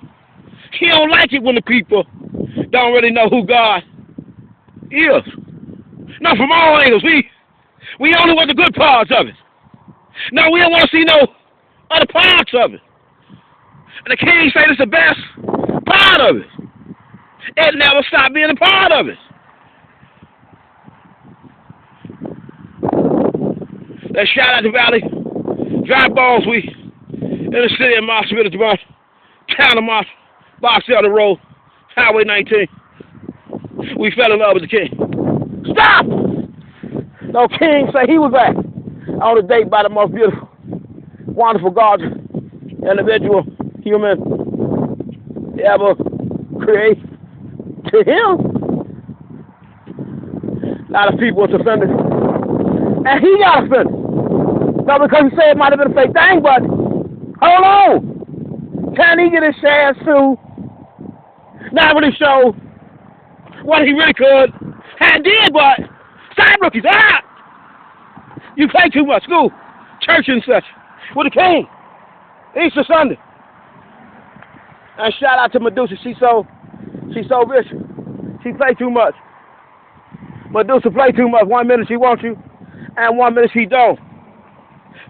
like it when the people don't really know who God is. No, from all angles. We only want the good parts of it. No, we don't want to see no other parts of it. And the king say it's the best part of it. It never stopped being a part of it. Let's shout out to Valley. Dry Balls Week. In the city of Marshall, town of Marshall, Box Elder Road, Highway 19. We fell in love with the king. Stop! No, king say he was back on a date by the most beautiful, wonderful, gorgeous, individual, human ever create. To him, a lot of people was offended. And he got offended. Not because he said it might have been a fake thing, but hold on. Can he get his chance to not really show what he really could and did, but side rookies, you play too much, school, church and such, with the king, Easter Sunday. And shout out to Medusa, she's so rich. She play too much. Medusa play too much. 1 minute she wants you, and 1 minute she don't.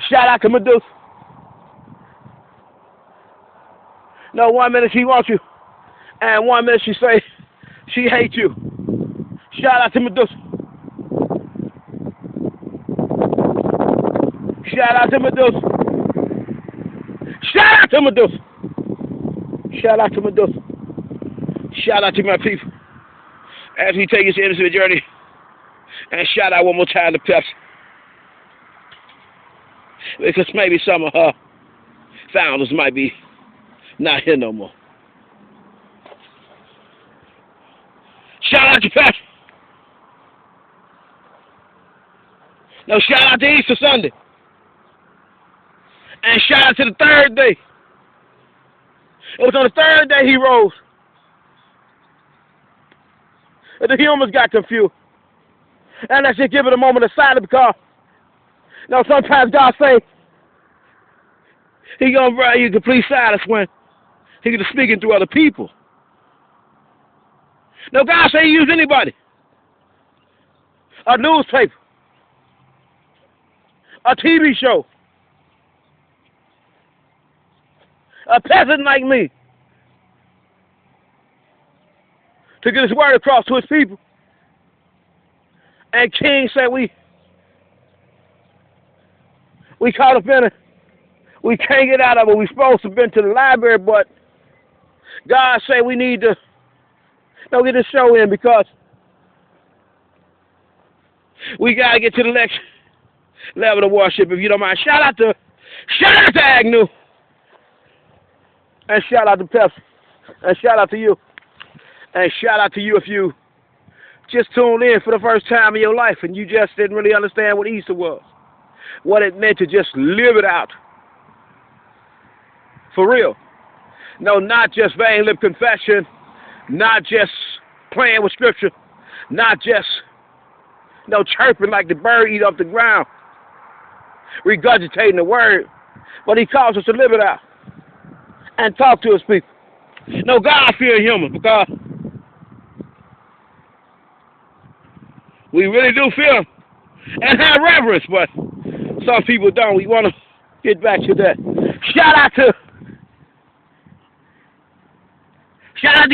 Shout out to Medusa. No, 1 minute she wants you, and 1 minute she say she hates you. Shout out to Medusa. Shout out to Medusa. Shout out to Medusa. Shout out to Medusa. Shout out to my people. As we take this innocent journey, and shout out one more time to Pepsi. Because maybe some of her founders might be not here no more. Shout out to Pepsi. No, shout out to Easter Sunday. And shout out to the third day. It was on the third day he rose. And the humans got confused. And let's just give it a moment of silence because, you know, sometimes God say He gonna bring you complete silence when He gonna speaking through other people. No, God say He use anybody. A newspaper, a TV show, a peasant like me, to get His word across to His people. And King said we caught up in it. We can't get out of it. We're supposed to have been to the library, but God said we need to get this show in because we got to get to the next level of worship, if you don't mind. Shout out to Agnew. And shout out to Pepsi. And shout out to you. And shout out to you if you just tuned in for the first time in your life and you just didn't really understand what Easter was. What it meant to just live it out. For real. No, not just vain lip confession. Not just playing with scripture. Not just chirping like the bird eat off the ground. Regurgitating the word. But He calls us to live it out. And talk to His people. No, God fear human because we really do fear Him and have reverence, but some people don't. We want to get back to that. Shout out to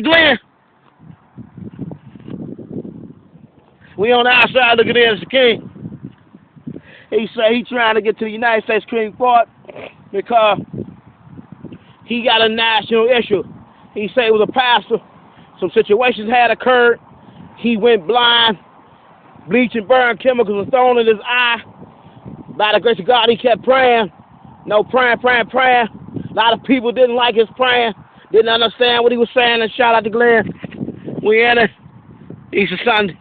Glenn. We on the outside looking in as the king. He say he trying to get to the United States Supreme Court because he got a national issue. He say it was a pastor. Some situations had occurred. He went blind. Bleach and burn chemicals was thrown in his eye. By the grace of God, he kept praying. Praying. A lot of people didn't like his praying. Didn't understand what he was saying. And shout out to Glenn. We in it. Easter Sunday.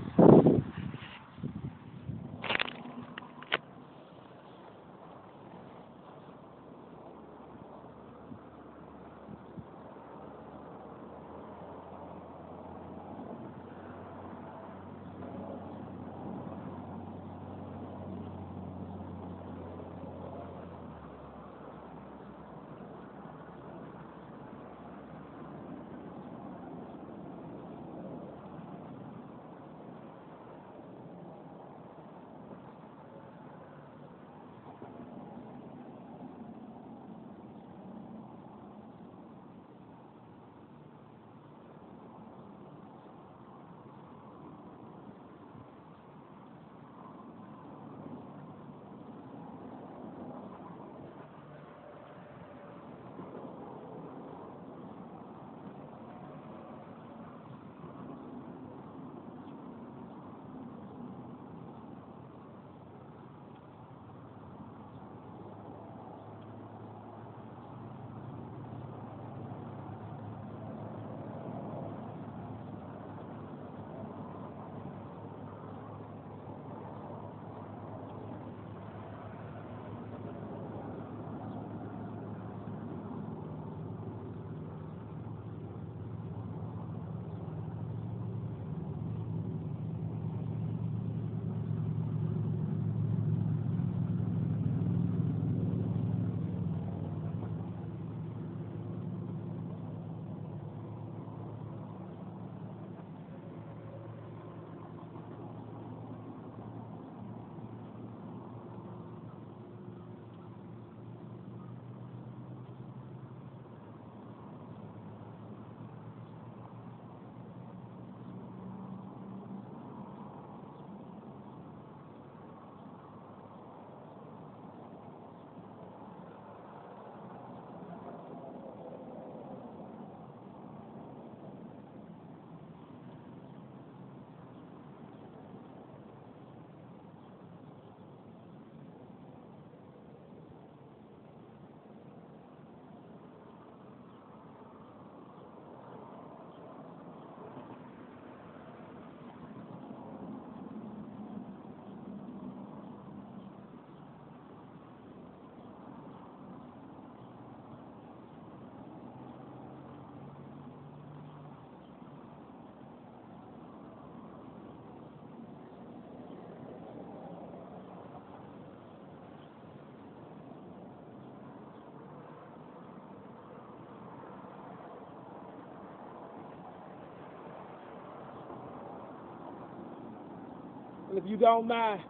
And if you don't mind,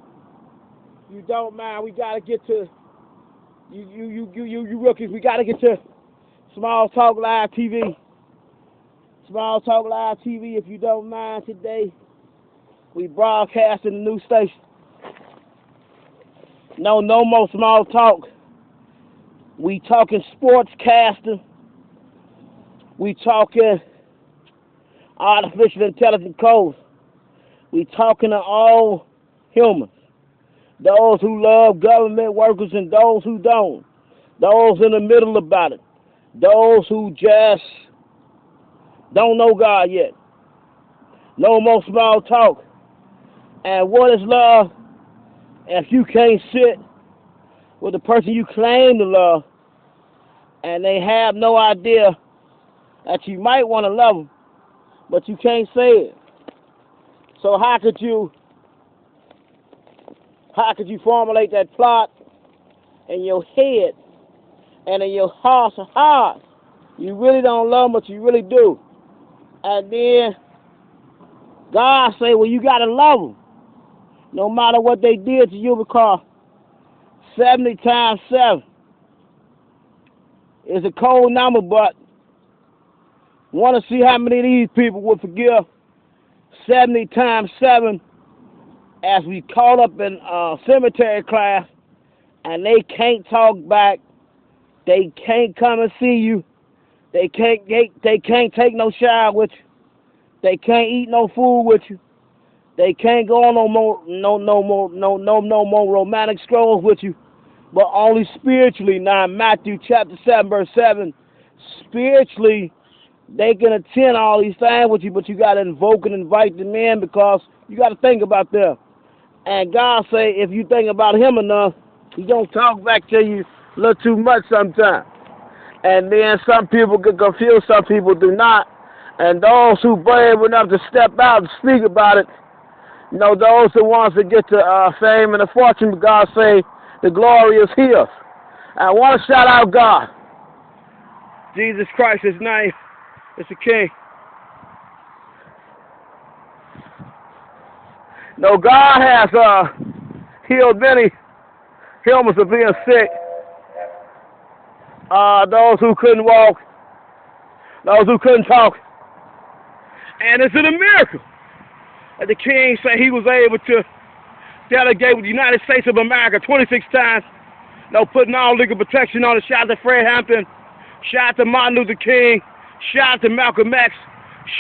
we gotta get to you rookies. We gotta get to Small Talk Live TV. Small Talk Live TV. If you don't mind, today we broadcasting the new station. No more small talk. We talking sportscasting. We talking artificial intelligence codes. We talking to all humans. Those who love government workers and those who don't. Those in the middle about it. Those who just don't know God yet. No more small talk. And what is love if you can't sit with the person you claim to love and they have no idea that you might want to love them, but you can't say it? So how could you formulate that plot in your head and in your heart of hearts? You really don't love them, but you really do. And then God say, well, you got to love them no matter what they did to you, because 70 times 7 is a cold number, but want to see how many of these people will forgive 70 times 7 as we caught up in cemetery class, and they can't talk back, they can't come and see you, they can't take no shower with you, they can't eat no food with you, they can't go on no more romantic strolls with you, but only spiritually. Now Matthew chapter 7 verse 7, spiritually they can attend all these things with you, but you got to invoke and invite them in, because you got to think about them. And God say, if you think about him enough, he don't talk back to you a little too much sometimes. And then some people get confused, some people do not. And those who brave enough to step out and speak about it, you know, those the ones that get the fame and the fortune, but God say the glory is his. I want to shout out God. Jesus Christ, his name is the King. No, God has healed many humans of being sick. Those who couldn't walk, those who couldn't talk. And it's a miracle that the King said he was able to delegate with the United States of America 26 times. No, putting all legal protection on it. Shout out to Fred Hampton. Shout out to Martin Luther King. Shout out to Malcolm X.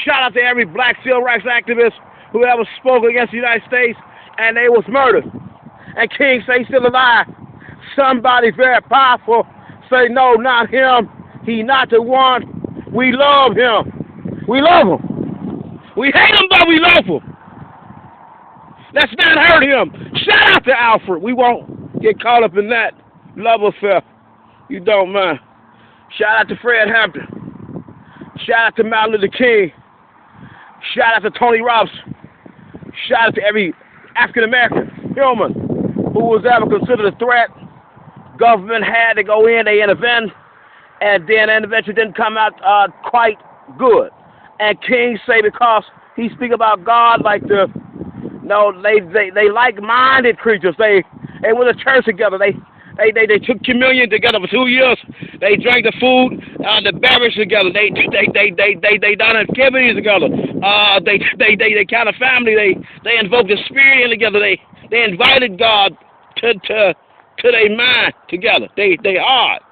Shout out to every black civil rights activist who ever spoke against the United States, and they was murdered. And King say he's still alive. Somebody very powerful say, no, not him. He not the one. We love him. We love him. We hate him, but we love him. Let's not hurt him. Shout out to Alfred. We won't get caught up in that love affair. You don't mind. Shout out to Fred Hampton. Shout out to Martin Luther King. Shout out to Tony Robinson. Shout out to every African-American human who was ever considered a threat. Government had to go in, they intervened, and then the intervention didn't come out quite good. And King say, because he speak about God like they like-minded creatures. They went to church together. They took communion together for 2 years. They drank the food, the beverage together. They done activities together. They kind of family. They invoked the spirit in together. They invited God to their mind together. They heart.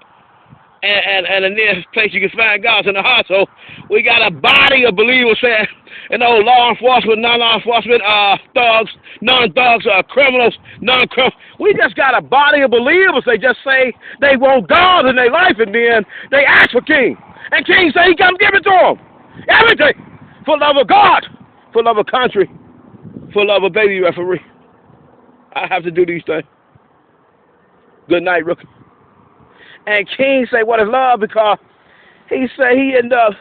And in this place you can find God's in the heart. So we got a body of believers saying, law enforcement, non-law enforcement, thugs, non-thugs, criminals, non-criminals. We just got a body of believers. They just say they want God in their life, and then they ask for King. And King say he come give it to them. Everything. For love of God, for love of country, for love of baby referee. I have to do these things. Good night, rookie. And King say what is love, because he say he end up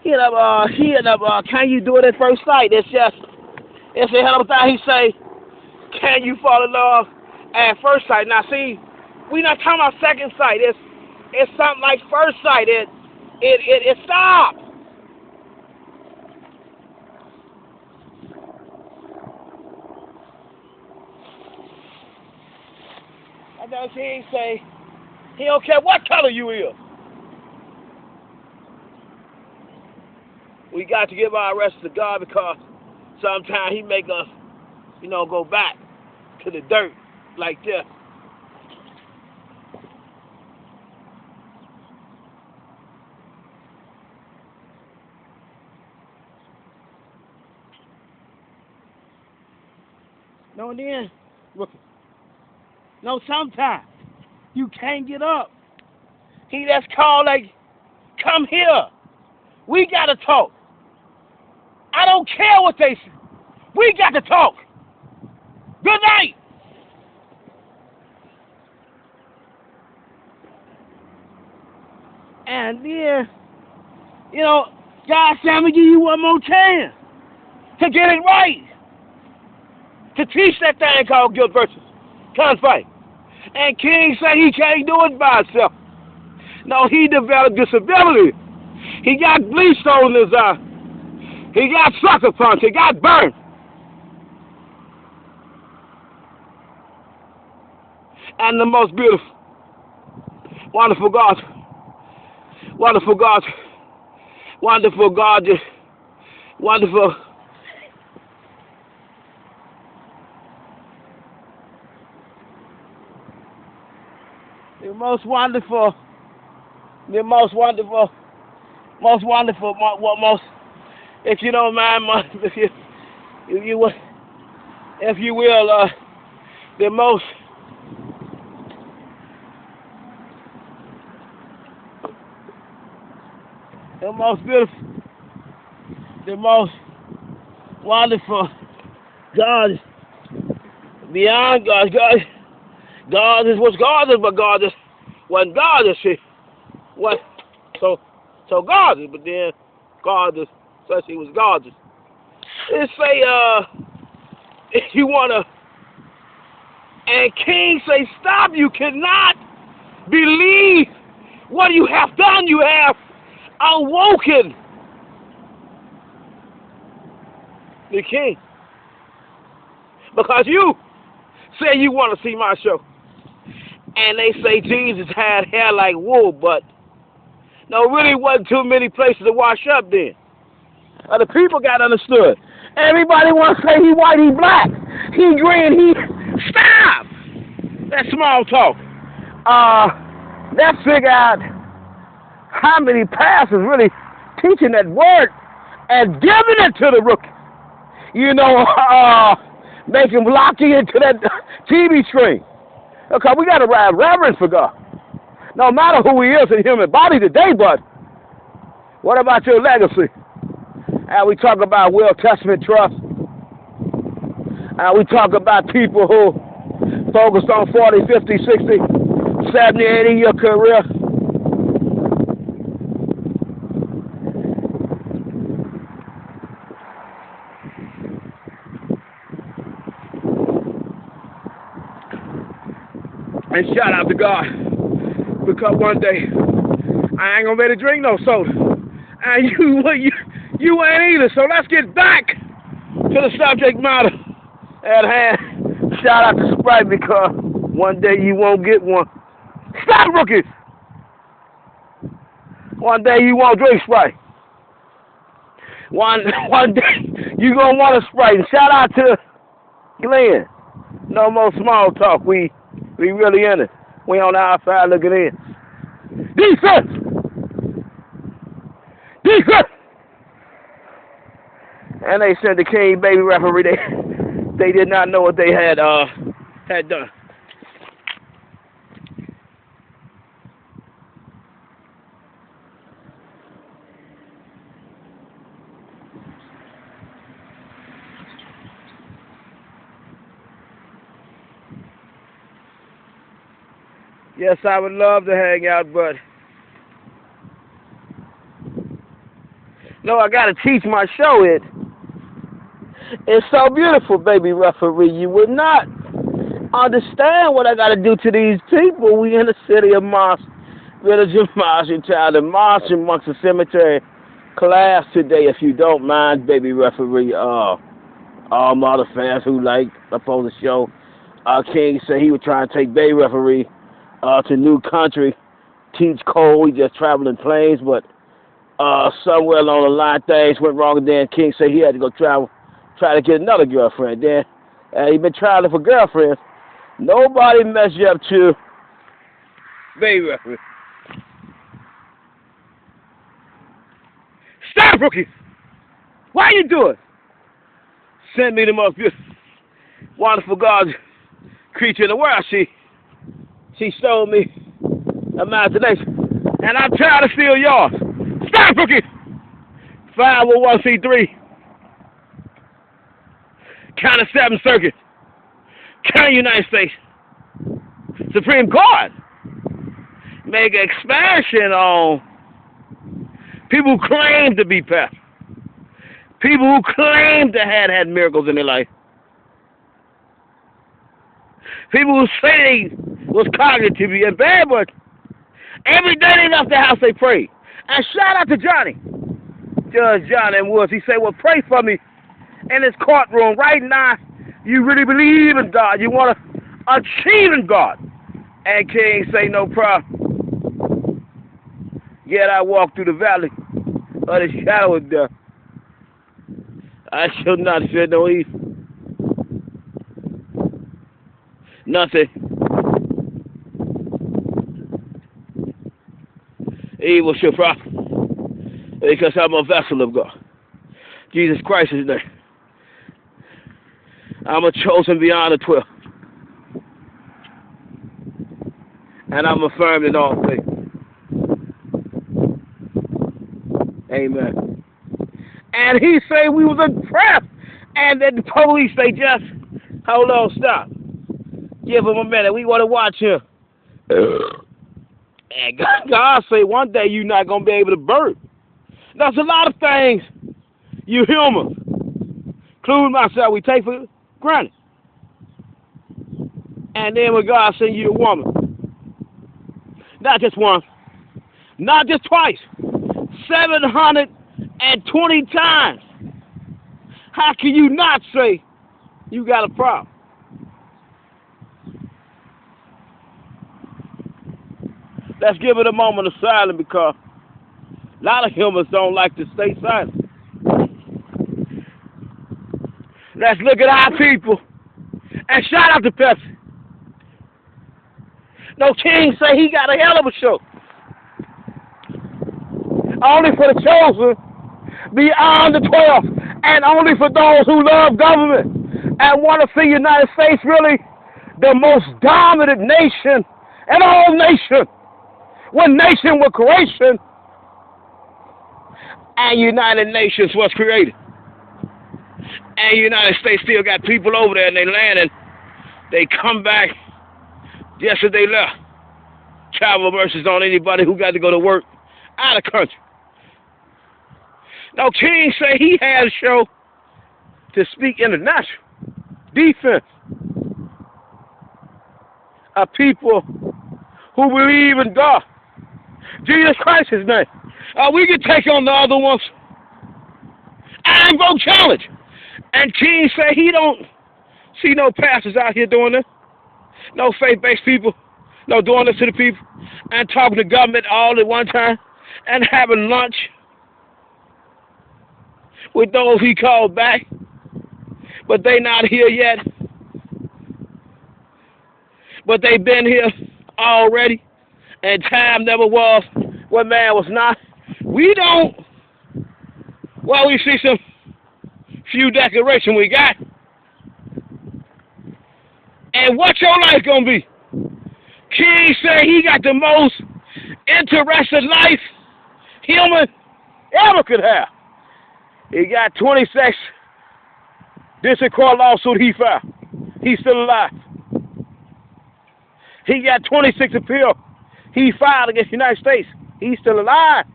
can you do it at first sight? It's a hell of a thing. He say, can you fall in love at first sight? Now see, we not talking about second sight. It's something like first sight. It stops. Now King say he don't care what color you is. We got to give our rest to God because sometimes he make us, go back to the dirt like this. No, then, no, sometimes you can't get up. He that's called like, come here. We got to talk. I don't care what they say. We got to talk. Good night. And then, God said, I'm going to give you one more chance to get it right. To teach that thing called guilt versus conflict. And King said he can't do it by himself. No, he developed disability. He got bleach on his eye. He got sucker punch. He got burned. And the most beautiful, wonderful God, wonderful God, wonderful God, wonderful. The most wonderful, if you don't mind, if you will, the most beautiful, the most wonderful God, beyond God, God is what God is, but God is what God is. What? So God is, but then God is, says he was God. It say, if you wanna, and King say, stop! You cannot believe what you have done. You have awoken the King because you say you want to see my show. And they say Jesus had hair like wool, but no, really wasn't too many places to wash up then. The people got understood. Everybody want to say he white, he black, he green, he... Stop! That's small talk. Let's figure out how many pastors really teaching that word and giving it to the rookie. Make him lock you into that TV screen. Because we got to have reverence for God. No matter who he is in human body today, but what about your legacy? And we talk about Will Testament trust. And we talk about people who focused on 40, 50, 60, 70, 80-year career. And shout out to God, because one day I ain't gonna be able to drink no soda, and you ain't either. So let's get back to the subject matter at hand. Shout out to Sprite, because one day you won't get one. Stop, rookies! One day you won't drink Sprite. One day you gonna want a Sprite. And shout out to Glenn. No more small talk. We really in it. We on the outside looking in. Defense! Defense! And they sent the King baby referee. They did not know what they had done. Yes, I would love to hang out, but no, I gotta teach my show it. It's so beautiful, baby referee. You would not understand what I gotta do to these people. We in the city of Moss, village of Moss, and child of Moss amongst the cemetery class today, if you don't mind, baby referee. All mother fans who like up on the show, King said he was trying to take Bay referee to new country, teach Cole. He just traveling planes, but somewhere along the line things went wrong, and then King said he had to go try to get another girlfriend. Then he been traveling for girlfriends. Nobody measured up to Bay referee. Stop, rookie! Why you doing? Send me the most beautiful, wonderful God creature in the world. She showed me imagination, and I'm trying to steal yours. Stop, rookie! 501c3. County 7 Circuit. County United States. Supreme Court. Make an expansion on people who claim to be pastors. People who claim to have had miracles in their life. People who say they was cognitively impaired, but every day they left the house they prayed. And shout out to Johnny, Judge Johnny Woods. He said, well, pray for me in this courtroom right now. You really believe in God. You want to achieve in God. And King say, no problem. Yet I walk through the valley of the shadow of death. I shall not fear no evil. Nothing evil shall prosper, because I'm a vessel of God. Jesus Christ's name. I'm a chosen beyond the 12. And I'm affirmed in all things. Amen. And he say we was impressed. And then the police, they just, hold on, stop. Give him a minute. We want to watch him. And God say one day you're not going to be able to burp. There's a lot of things you humans, including myself, we take for granted. And then when God sends you a woman, not just once, not just twice, 720 times, how can you not say you got a problem? Let's give it a moment of silence, because a lot of humans don't like to stay silent. Let's look at our people and shout out to Pepsi. No, King say he got a hell of a show. Only for the chosen, beyond the 12, and only for those who love government and want to see the United States really the most dominant nation in all nations. One nation was creation, and United Nations was created. And United States still got people over there, and they land, and they come back just as they left. Travel mercies on anybody who got to go to work out of country. Now, King say he had a show to speak international defense of people who believe in God. Jesus Christ's name. We can take on the other ones. I'm going to challenge. And King say he don't see no pastors out here doing this. No faith-based people. No doing this to the people. And talking to government all at one time. And having lunch with those he called back. But they not here yet. But they been here already. And time never was what man was not. We don't. Well, we see some few decorations we got. And what your life gonna be? King say he got the most interesting life human ever could have. He got 26 district court lawsuit he filed. He's still alive. He got 26 appeal he filed against the United States. He's still alive.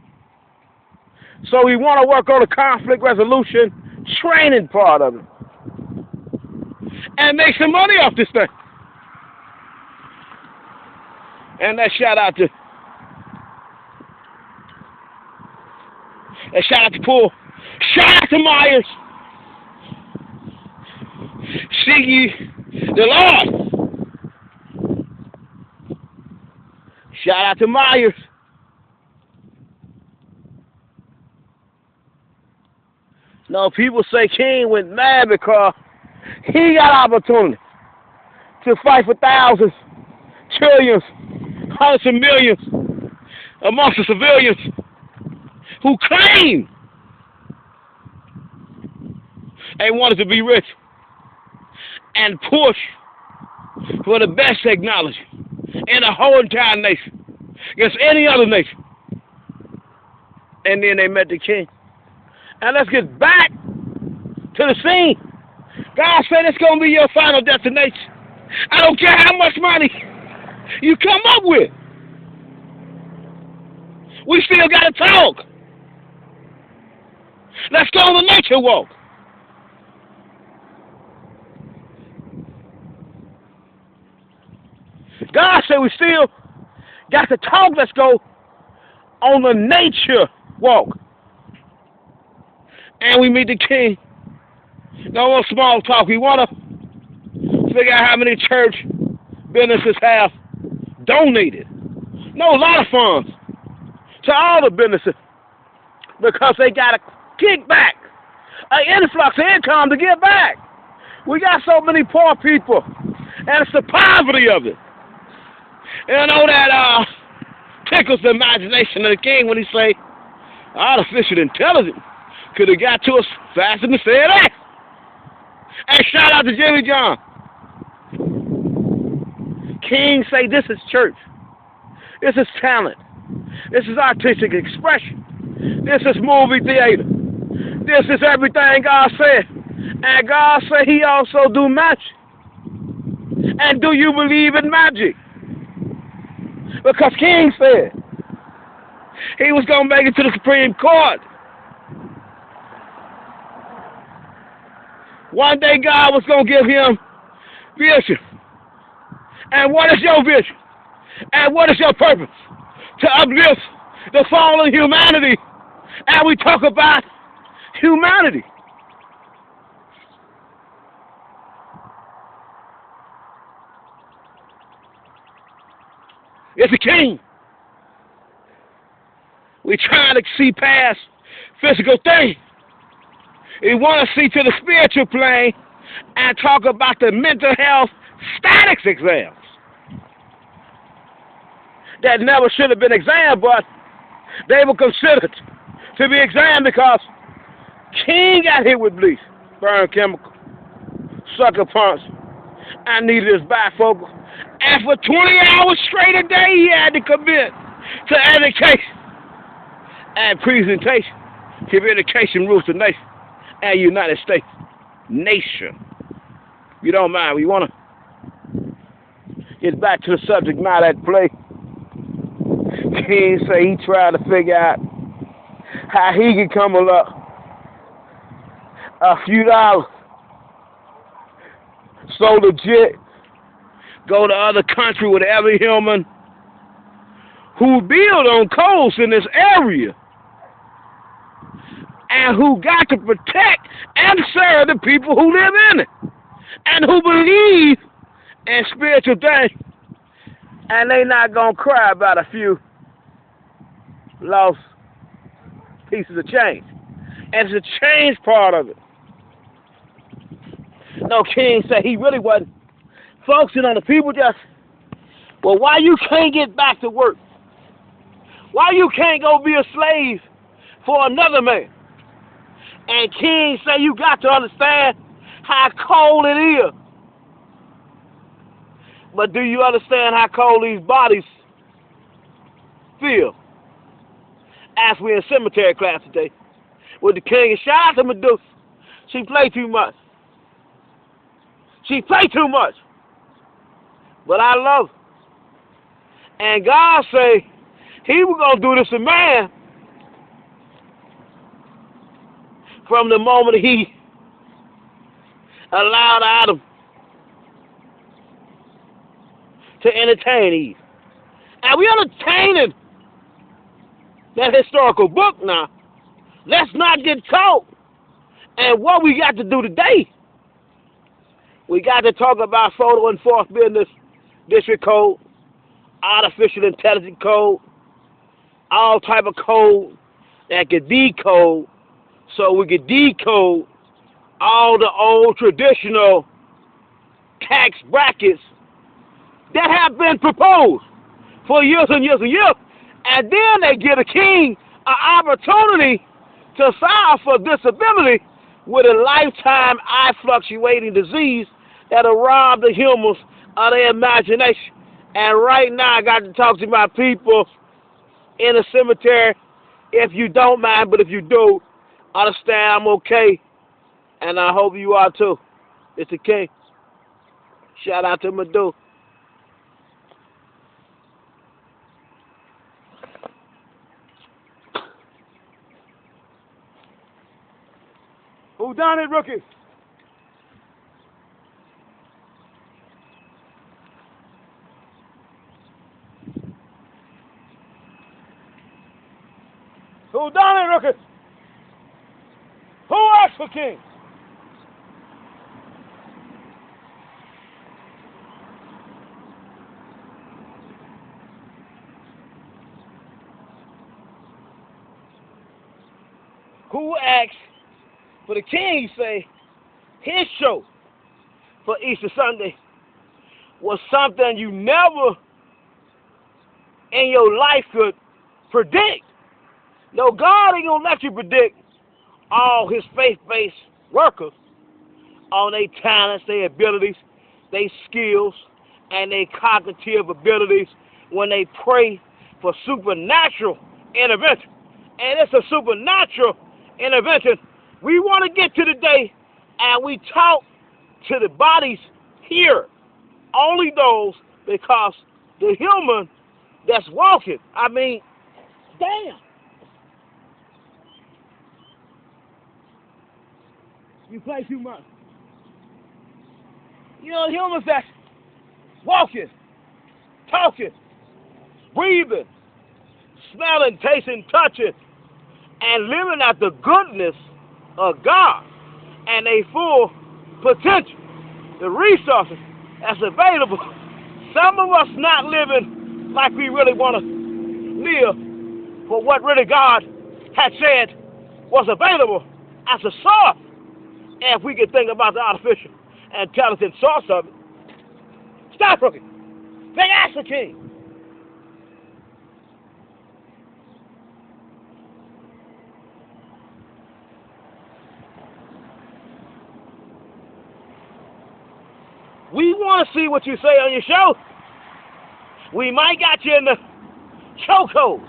So we want to work on the conflict resolution training part of it. And make some money off this thing. And let's shout out to Poole. Shout out to Myers. See ye the Lord Shout out to Myers. No, people say King went mad because he got opportunity to fight for thousands, trillions, hundreds of millions amongst the civilians who claim they wanted to be rich and push for the best technology in the whole entire nation against any other nation. And then they met the king. And let's get back to the scene. God said it's going to be your final destination. I don't care how much money you come up with. We still got to talk. Let's go on the nature walk. God said we still got to talk. Let's go on the nature walk. And we meet the king. No more small talk. We want to figure out how many church businesses have donated. No, a lot of funds to all the businesses because they got a kickback, an influx of income to give back. We got so many poor people, and it's the poverty of it. And I know that tickles the imagination of the king when he say artificial intelligence could have got to us faster than FedEx. And shout out to Jimmy John. King say this is church. This is talent. This is artistic expression. This is movie theater. This is everything God said. And God said he also do magic. And do you believe in magic? Because King said he was going to make it to the Supreme Court. One day God was going to give him vision. And what is your vision? And what is your purpose? To uplift the fallen humanity. And we talk about humanity. It's a king. We trying to see past physical things. We want to see to the spiritual plane and talk about the mental health statics exams that never should have been examined, but they were considered to be examined because King got hit with bleach, burn chemical, sucker punch, and needed his bifocal. And for 20 hours straight a day, he had to commit to education and presentation, communication rules the nation and United States nation. If you don't mind, we want to get back to the subject matter at play. King say he tried to figure out how he could come up a few dollars so legit go to other country with every human who build on coast in this area and who got to protect and serve the people who live in it and who believe in spiritual things, and they not gonna cry about a few lost pieces of change. And it's a change part of it. No, King said he really wasn't focusing on the people. Just, well, why you can't get back to work? Why you can't go be a slave for another man? And King say you got to understand how cold it is. But do you understand how cold these bodies feel? As we in cemetery class today with the king. And shout out to Medusa. She play too much. She play too much. But I love her. And God say he was going to do this to man from the moment he allowed Adam to entertain Eve. And we entertaining that historical book now. Let's not get caught. And what we got to do today, we got to talk about photo enforced business, district code, artificial intelligence code, all type of code that can decode, so we can decode all the old traditional tax brackets that have been proposed for years and years and years. And then they give the king an opportunity to file for disability with a lifetime eye fluctuating disease that'll rob the humans of their imagination. And right now, I got to talk to my people in the cemetery. If you don't mind, but if you do, understand I'm okay. And I hope you are too. It's the king. Shout out to Madu. Who done it, rookie? Who done it, rookie? Who asked for king? Who asked for the king? Say his show for Easter Sunday was something you never in your life could predict. No, God ain't gonna let you predict all his faith-based workers on their talents, their abilities, their skills, and their cognitive abilities when they pray for supernatural intervention. And it's a supernatural intervention. We want to get to the day and we talk to the bodies here, only those, because the human that's walking, I mean, damn. You play too much. You know, humans that's walking, talking, breathing, smelling, tasting, touching, and living out the goodness of God and a full potential, the resources that's available. Some of us not living like we really want to live for what really God had said was available as a source. And if we could think about the artificial intelligence source of it, stop looking. They ask the king. We want to see what you say on your show. We might got you in the chokehold.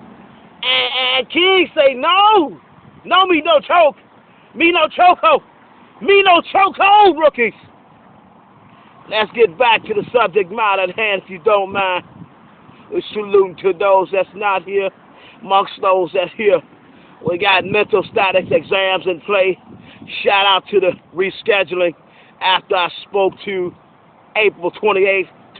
And King say, no, me no choke. Me no chokehold. Me no chokehold, rookies. Let's get back to the subject matter at hand, if you don't mind. We're saluting to those that's not here, amongst those that's here. We got mental status exams in play. Shout out to the rescheduling after I spoke to April 28th.